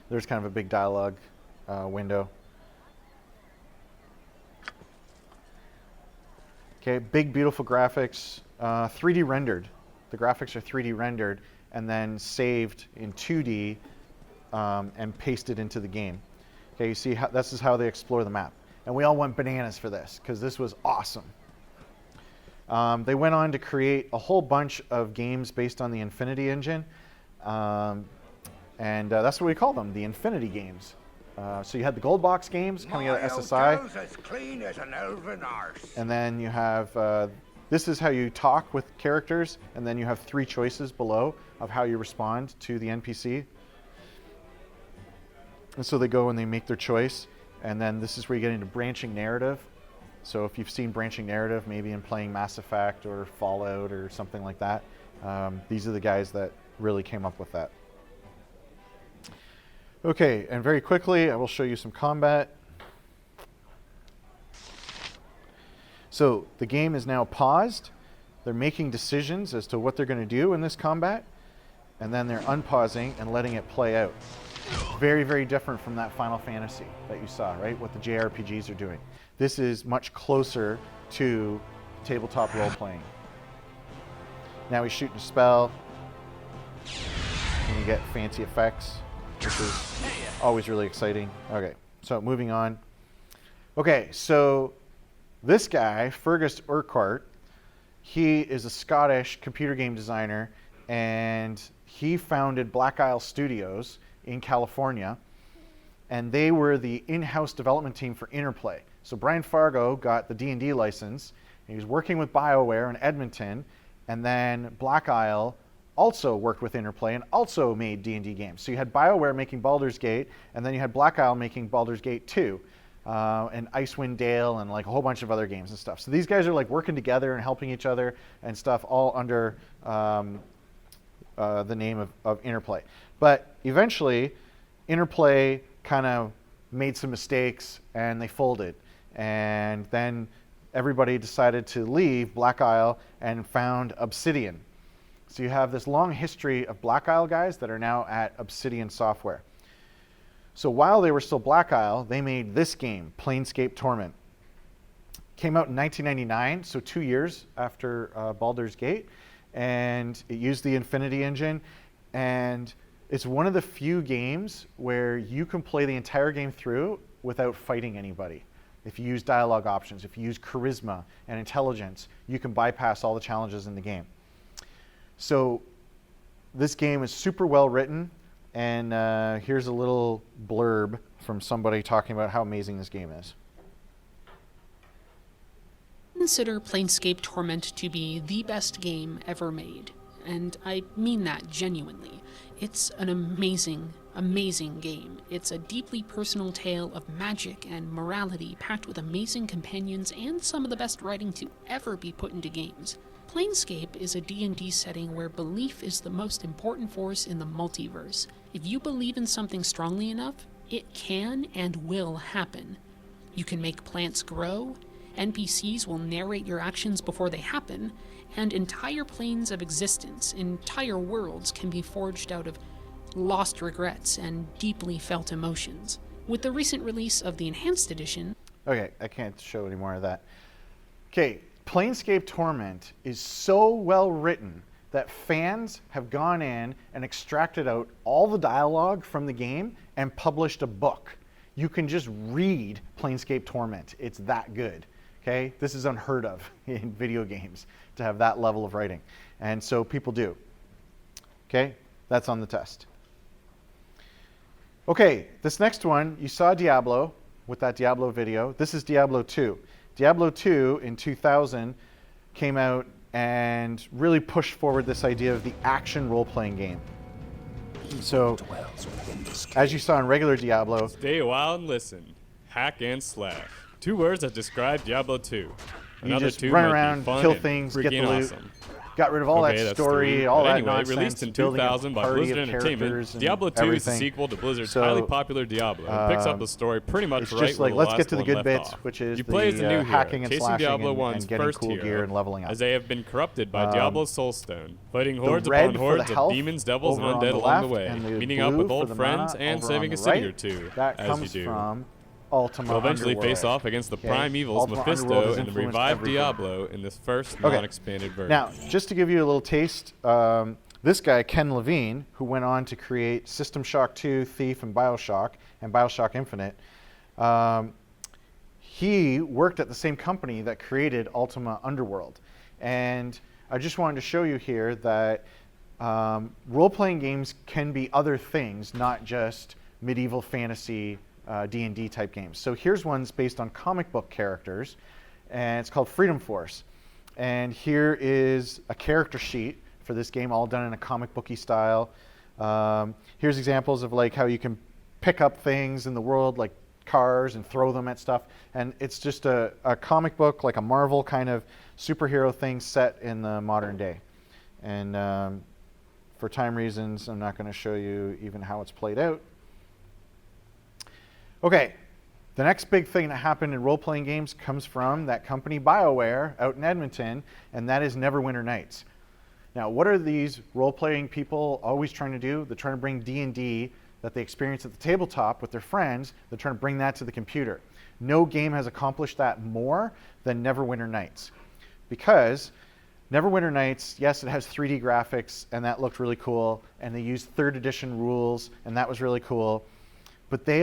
There's kind of a big dialogue window. Okay, big beautiful graphics, 3D rendered. The graphics are 3D rendered and then saved in 2D and pasted into the game. Okay, you see how this is how they explore the map. And we all went bananas for this because this was awesome. They went on to create a whole bunch of games based on the Infinity Engine. And that's what we call them, the Infinity games. So you had the gold box games coming out of SSI. As clean as an elven arse. And then you have, this is how you talk with characters, and then you have 3 choices below of how you respond to the NPC. And so they go and they make their choice, and then this is where you get into branching narrative. So if you've seen branching narrative, maybe in playing Mass Effect or Fallout or something like that, these are the guys that really came up with that. Okay, and very quickly, I will show you some combat. So the game is now paused. They're making decisions as to what they're going to do in this combat, and then they're unpausing and letting it play out. Very, very different from that Final Fantasy that you saw, right? What the JRPGs are doing. This is much closer to tabletop role-playing. Now he's shooting a spell, and you get fancy effects, which is always really exciting. Okay, so moving on. Okay, so this guy, Fergus Urquhart, he is a Scottish computer game designer, and he founded Black Isle Studios in California, and they were the in-house development team for Interplay. So Brian Fargo got the D&D license, and he was working with BioWare in Edmonton, and then Black Isle also worked with Interplay and also made D&D games. So you had BioWare making Baldur's Gate, and then you had Black Isle making Baldur's Gate 2, and Icewind Dale, and like a whole bunch of other games and stuff. So these guys are like working together and helping each other and stuff, all under the name of Interplay. But eventually, Interplay kind of made some mistakes, and they folded. And then everybody decided to leave Black Isle and found Obsidian. So you have this long history of Black Isle guys that are now at Obsidian Software. So while they were still Black Isle, they made this game, Planescape Torment. Came out in 1999, so 2 years after Baldur's Gate, and it used the Infinity Engine, and it's one of the few games where you can play the entire game through without fighting anybody. If you use dialogue options, if you use charisma and intelligence, you can bypass all the challenges in the game. So this game is super well written, and here's a little blurb from somebody talking about how amazing this game is. Consider Planescape Torment to be the best game ever made, and I mean that genuinely. It's an amazing, amazing game. It's a deeply personal tale of magic and morality packed with amazing companions and some of the best writing to ever be put into games. Planescape is a D&D setting where belief is the most important force in the multiverse. If you believe in something strongly enough, it can and will happen. You can make plants grow, NPCs will narrate your actions before they happen, and entire planes of existence, entire worlds can be forged out of lost regrets and deeply felt emotions. With the recent release of the Enhanced Edition... Okay, I can't show any more of that. Okay, Planescape Torment is so well written that fans have gone in and extracted out all the dialogue from the game and published a book. You can just read Planescape Torment. It's that good. Okay? This is unheard of in video games to have that level of writing. And so people do. Okay? That's on the test. Okay, this next one, you saw Diablo with that Diablo video. This is Diablo 2. Diablo 2 in 2000 came out and really pushed forward this idea of the action role-playing game. So, as you saw in regular Diablo... Stay a while and listen. Hack and slash. 2 words that describe Diablo 2. You Another just 2 run might around, be fun kill and things, get the freaking loot. awesome. Got rid of all Okay, that that's story, 3. all But that anyway, nonsense. released in building a 2000 by party Blizzard of Entertainment, characters and Diablo 2 is the everything. sequel to Blizzard's So, highly popular Diablo and picks up the story pretty much it's right just like, where let's the get to the last good one bits, left off. which is You play as the the new hacking hero, and chasing slashing Diablo and 1's getting first cool hero, gear and leveling up. as they have been corrupted by Diablo's soulstone, fighting hordes red upon for hordes the of health demons, devils, and over on undead the along the left, way, and the meeting up blue with for old the friends mana and over saving on a the city right. or two, That as comes you do. from Ultima You'll eventually Underworld. face off against the Okay? prime evils Ultima Underworld Mephisto has and the influenced revived everything. Diablo in this first Okay. non-expanded version. Now, just to give you a little taste, this guy, Ken Levine, who went on to create System Shock 2, Thief, and Bioshock Infinite, he worked at the same company that created Ultima Underworld. And I just wanted to show you here that role-playing games can be other things, not just medieval fantasy D&D type games. So here's one's based on comic book characters, and it's called Freedom Force. And here is a character sheet for this game, all done in a comic booky style. Here's examples of like how you can pick up things in the world, like cars, and throw them at stuff. And it's just a comic book, like a Marvel kind of superhero thing set in the modern day. And for time reasons, I'm not going to show you even how it's played out. Okay, the next big thing that happened in role-playing games comes from that company BioWare out in Edmonton, and that is Neverwinter Nights. Now, what are these role-playing people always trying to do? They're trying to bring D&D that they experience at the tabletop with their friends. They're trying to bring that to the computer. No game has accomplished that more than Neverwinter Nights. Because Neverwinter Nights, yes, it has 3D graphics, and that looked really cool, and they used 3rd edition rules, and that was really cool. But they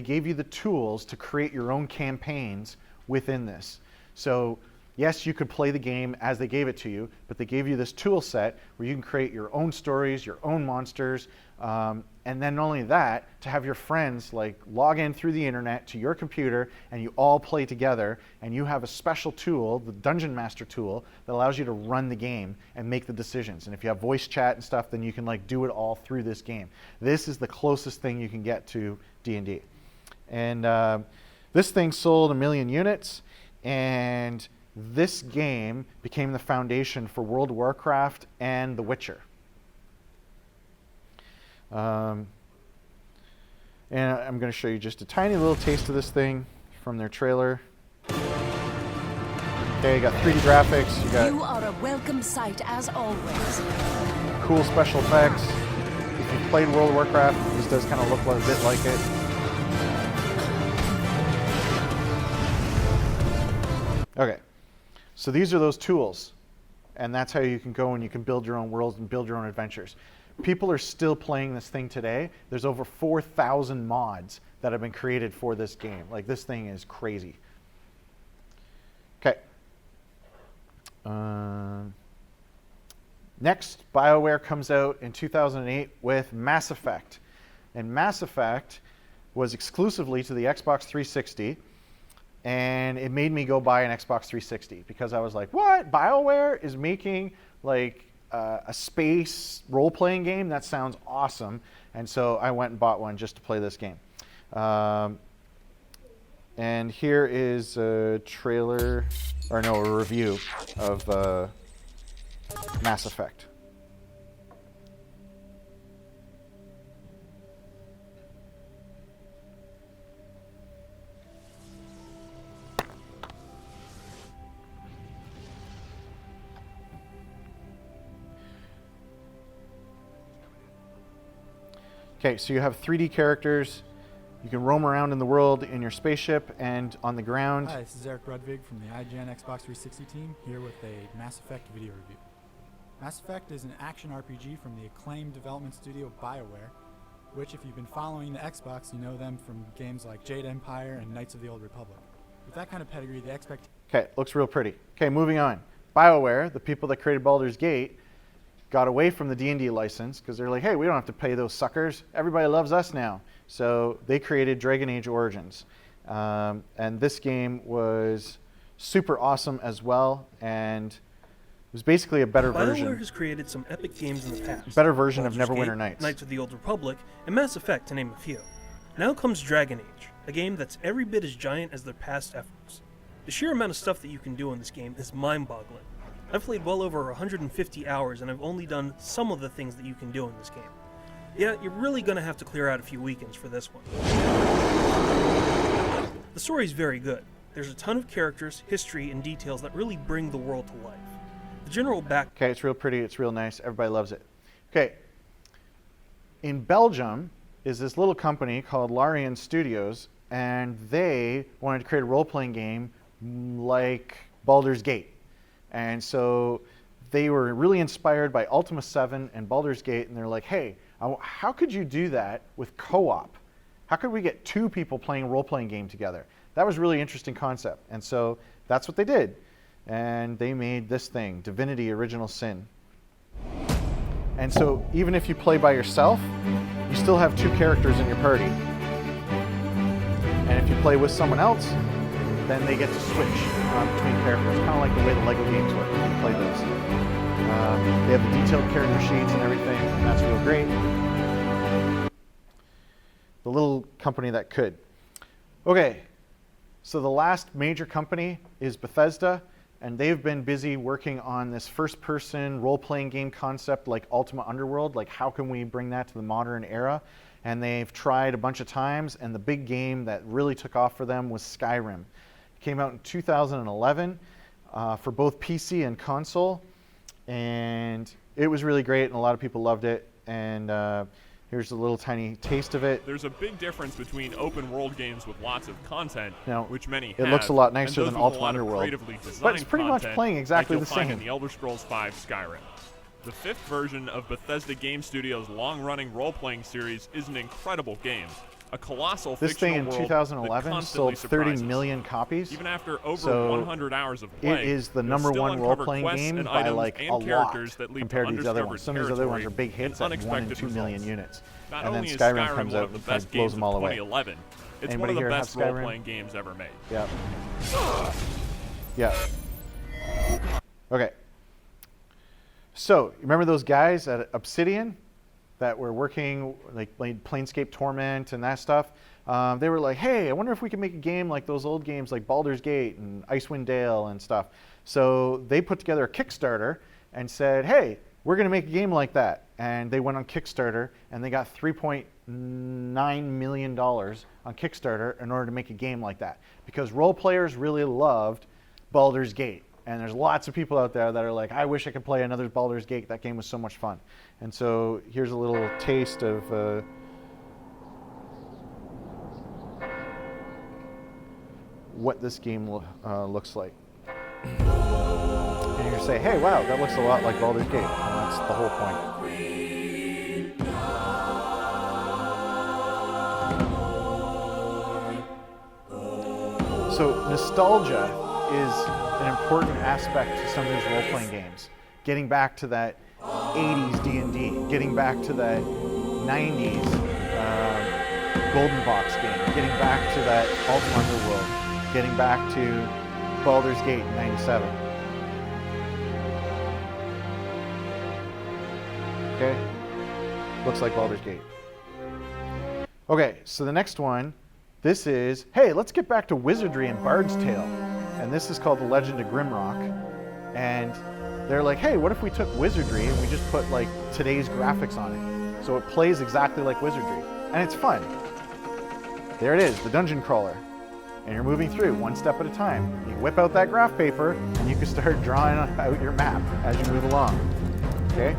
gave you the tools to create your own campaigns within this. So yes, you could play the game as they gave it to you, but they gave you this tool set where you can create your own stories, your own monsters, and then not only that, to have your friends like log in through the internet to your computer and you all play together, and you have a special tool, the Dungeon Master tool, that allows you to run the game and make the decisions. And if you have voice chat and stuff, then you can like do it all through this game. This is the closest thing you can get to D&D. And this thing sold 1 million units, and this game became the foundation for World of Warcraft and The Witcher. And I'm going to show you just a tiny little taste of this thing from their trailer. Okay, you got 3D graphics, you got You are a welcome sight as always. cool special effects. If you played World of Warcraft, this does kind of look a bit like it. Okay, so these are those tools, and that's how you can go and you can build your own worlds and build your own adventures. People are still playing this thing today. There's over 4,000 mods that have been created for this game. Like, this thing is crazy. Okay. Next, BioWare comes out in 2008 with Mass Effect. And Mass Effect was exclusively to the Xbox 360. And it made me go buy an Xbox 360 because I was like, what? BioWare is making like a space role-playing game? That sounds awesome. And so I went and bought one just to play this game. And here is a trailer, or no, a review of Mass Effect. Okay, so you have 3D characters. You can roam around in the world in your spaceship and on the ground. Hi, this is Eric Rudvig from the IGN Xbox 360 team, here with a Mass Effect video review. Mass Effect is an action RPG from the acclaimed development studio BioWare, which if you've been following the Xbox, you know them from games like Jade Empire and Knights of the Old Republic. With that kind of pedigree, the expectation... Okay, looks real pretty. Okay, moving on. BioWare, the people that created Baldur's Gate, got away from the D&D license because they're like, hey, we don't have to pay those suckers. Everybody loves us now. So they created Dragon Age Origins. And this game was super awesome as well. And it was basically a better version. BioWare has created some epic games in the past. Better version of Baldur's Neverwinter Gate, Nights. Knights of the Old Republic, and Mass Effect, to name a few. Now comes Dragon Age, a game that's every bit as giant as their past efforts. The sheer amount of stuff that you can do in this game is mind-boggling. I've played well over 150 hours, and I've only done some of the things that you can do in this game. Yeah, you're really going to have to clear out a few weekends for this one. The story's very good. There's a ton of characters, history, and details that really bring the world to life. The general back... Okay, it's real pretty, it's real nice, everybody loves it. Okay, in Belgium is this little company called Larian Studios, and they wanted to create a role-playing game like Baldur's Gate. And so they were really inspired by Ultima 7 and Baldur's Gate, and they're like, hey, how could you do that with co-op? How could we get two people playing a role-playing game together? That was a really interesting concept. And so that's what they did. And they made this thing, Divinity Original Sin. And so even if you play by yourself, you still have two characters in your party. And if you play with someone else, then they get to switch between characters, kind of like the way the LEGO games work when you play those. They have the detailed character sheets and everything, and that's real great. The little company that could. Okay, so the last major company is Bethesda, and they've been busy working on this first-person role-playing game concept like Ultima Underworld, like how can we bring that to the modern era? And they've tried a bunch of times, and the big game that really took off for them was Skyrim. It came out in 2011 for both PC and console, and it was really great, and a lot of people loved it. And here's a little tiny taste of it. There's a big difference between open world games with lots of content, Now, which many it have, looks a lot and nicer those than with a Ultima lot of Underworld, creatively but it's designed pretty much content playing exactly like the you'll find same. in the Elder Scrolls V Skyrim. The fifth version of Bethesda Game Studios' long-running role-playing series is an incredible game. A colossal This thing fictional in world 2011 that constantly sold 30 surprises. million copies. Even after over So 100 hours of play, it is the you'll number still one uncover role-playing quests game and by items like and a lot characters that lead compared to these other undiscovered ones. Some of these other ones are big territory hits and at 1 and 2 unexpected million results. units. Not And then only is Skyrim Skyrim comes one out of the and kind best of blows games them of all away. 2011, it's Anybody one of the here have best Skyrim? role-playing games ever made. Yeah. Yeah. Okay. So, remember those guys at Obsidian that were working, like played Planescape Torment and that stuff? They were like, hey, I wonder if we can make a game like those old games like Baldur's Gate and Icewind Dale and stuff. So they put together a Kickstarter and said, hey, we're going to make a game like that. And they went on Kickstarter and they got $3.9 million on Kickstarter in order to make a game like that. Because role players really loved Baldur's Gate. And there's lots of people out there that are like, I wish I could play another Baldur's Gate. That game was so much fun. And so here's a little taste of what this game looks like. And you're going to say, hey, wow, that looks a lot like Baldur's Gate. And that's the whole point. So nostalgia is an important aspect to some of these role-playing games. Getting back to that 80s D&D, getting back to that 90s Golden Box game, getting back to that Ultima Underworld, getting back to Baldur's Gate in 97. Okay? Looks like Baldur's Gate. Okay, so the next one, this is, hey, let's get back to wizardry and Bard's Tale. And this is called The Legend of Grimrock. And they're like, hey, what if we took wizardry and we just put like today's graphics on it? So it plays exactly like wizardry. And it's fun. There it is, the dungeon crawler. And you're moving through one step at a time. You whip out that graph paper and you can start drawing out your map as you move along. Okay?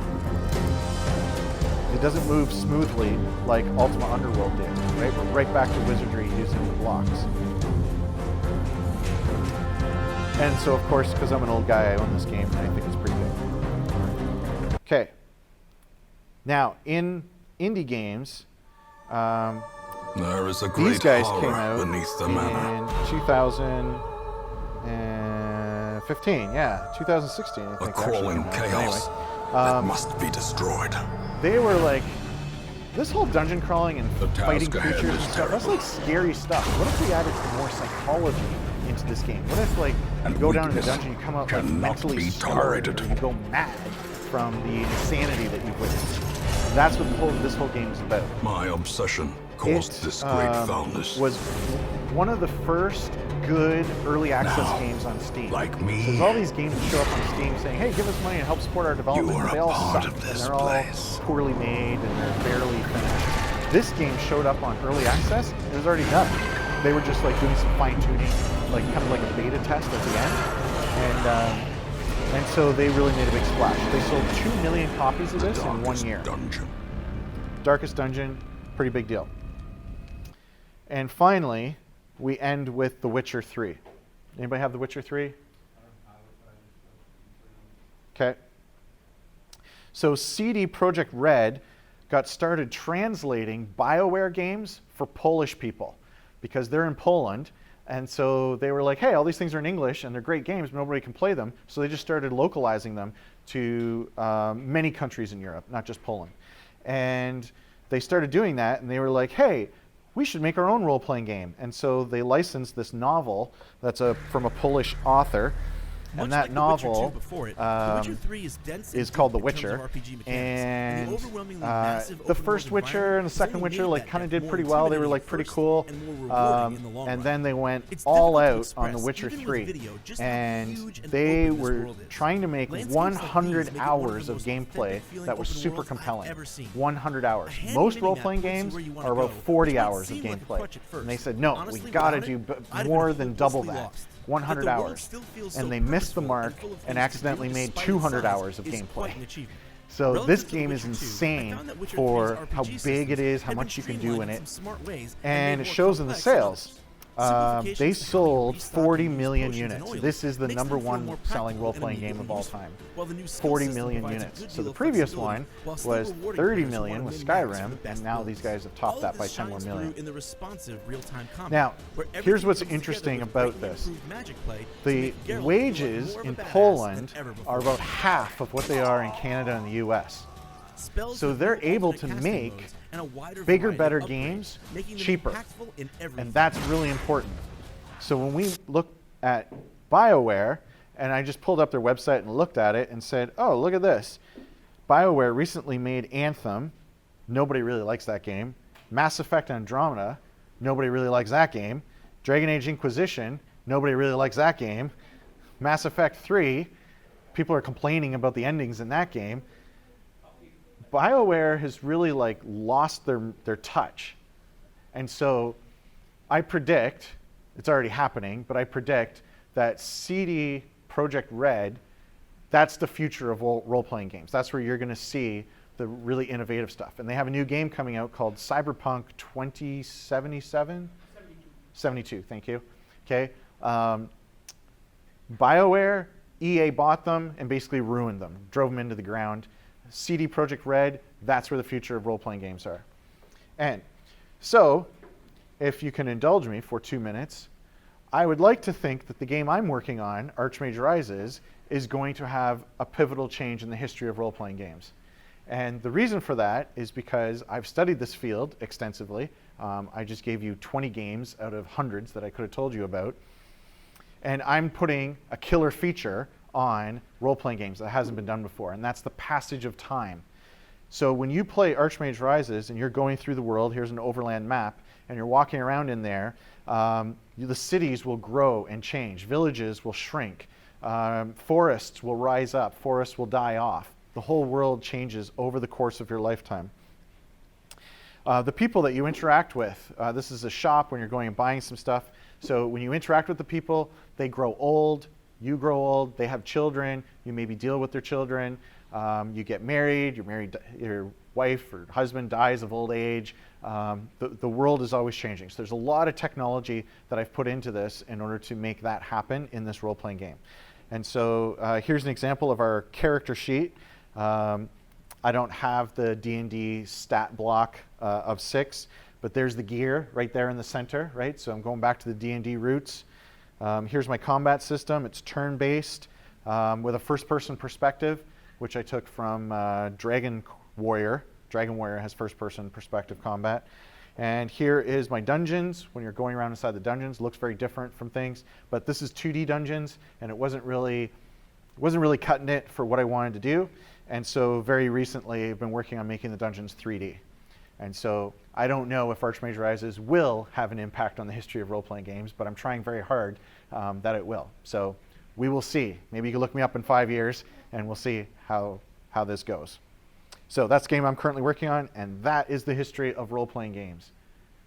It doesn't move smoothly like Ultima Underworld did, right? We're right back to wizardry using the blocks. And so, of course, because I'm an old guy, I own this game, and I think it's pretty good. Okay. Now, in indie games, there is a these great guys horror came out beneath the manor. in 2015. Yeah, 2016, I think. A crawling chaos that must be destroyed. They were like, this whole dungeon crawling and fighting task ahead creatures is and stuff, that's like scary stuff. What if we added more psychology into this game? What if, like, you go down in the dungeon, you come out like mentally scarred, or you go mad from the insanity that you've witnessed? That's what this whole game is about. My obsession caused this great foulness. Was one of the first good early access games on Steam. Like me, so there's all these games that show up on Steam saying, hey, give us money and help support our development. You are They all a part suck, of this and they're all poorly made, and they're barely finished. This game showed up on early access, and it was already done. They were just like doing some fine-tuning, like kind of like a beta test at the end. And so they really made a big splash. They sold 2 million copies of this in 1 year. Darkest Dungeon, pretty big deal. And finally, we end with The Witcher 3. Anybody have The Witcher 3? Okay. So CD Projekt Red got started translating BioWare games for Polish people because they're in Poland. And so they were like, hey, all these things are in English and they're great games, but nobody can play them. So they just started localizing them to many countries in Europe, not just Poland. And they started doing that, and they were like, hey, we should make our own role-playing game. And so they licensed this novel that's from a Polish author. And that novel is called The Witcher. And the first Witcher and the second Witcher like kind of did pretty well. They were like pretty cool. And then they went all out on The Witcher 3. And they were trying to make 100 hours of gameplay that was super compelling. 100 hours. Most role-playing games are about 40 hours of gameplay. And they said, no, we got to do more than double that. 100 hours. And they missed the mark and accidentally made 200 hours of gameplay. So this game is insane for how big it is, how much you can do in it. And it shows in the sales. They sold 40 million units. This is the #1 selling role-playing game of all time. 40 million units. So the previous one was 30 million with Skyrim, and now these guys have topped that by 10 more million. Now, here's what's interesting about this. The wages in Poland are about half of what they are in Canada and the US. So they're able to make bigger, better games cheaper. And that's really important. So when we look at BioWare, and I just pulled up their website and looked at it and said, oh, look at this. BioWare recently made Anthem. Nobody really likes that game. Mass Effect Andromeda. Nobody really likes that game. Dragon Age Inquisition. Nobody really likes that game. Mass Effect 3. People are complaining about the endings in that game. BioWare has really like lost their touch. And so I predict, it's already happening, but I predict that CD Project Red, that's the future of role-playing games. That's where you're going to see the really innovative stuff. And they have a new game coming out called Cyberpunk 2077? 72, thank you. Okay. BioWare, EA bought them and basically ruined them, drove them into the ground. CD Projekt Red, that's where the future of role-playing games are. And so, if you can indulge me for 2 minutes, I would like to think that the game I'm working on, Archmage Rises, is going to have a pivotal change in the history of role-playing games. And the reason for that is because I've studied this field extensively. I just gave you 20 games out of hundreds that I could have told you about. And I'm putting a killer feature on role-playing games that hasn't been done before, and that's the passage of time. So when you play Archmage Rises and you're going through the world, here's an overland map, and you're walking around in there, the cities will grow and change. Villages will shrink. Forests will rise up. Forests will die off. The whole world changes over the course of your lifetime. The people that you interact with, this is a shop when you're going and buying some stuff. So when you interact with the people, they grow old, you grow old, they have children, you maybe deal with their children, you get married, your wife or husband dies of old age. The world is always changing. So there's a lot of technology that I've put into this in order to make that happen in this role-playing game. And so here's an example of our character sheet. I don't have the D&D stat block of 6, but there's the gear right there in the center, right? So I'm going back to the D&D roots. Here's my combat system. It's turn-based with a first-person perspective, which I took from Dragon Warrior. Dragon Warrior has first-person perspective combat. And here is my dungeons. When you're going around inside the dungeons, it looks very different from things. But this is 2D dungeons, and it wasn't really cutting it for what I wanted to do. And so very recently, I've been working on making the dungeons 3D. And so I don't know if Archmage Rises will have an impact on the history of role-playing games, but I'm trying very hard that it will. So we will see. Maybe you can look me up in 5 years, and we'll see how this goes. So that's the game I'm currently working on, and that is the history of role-playing games.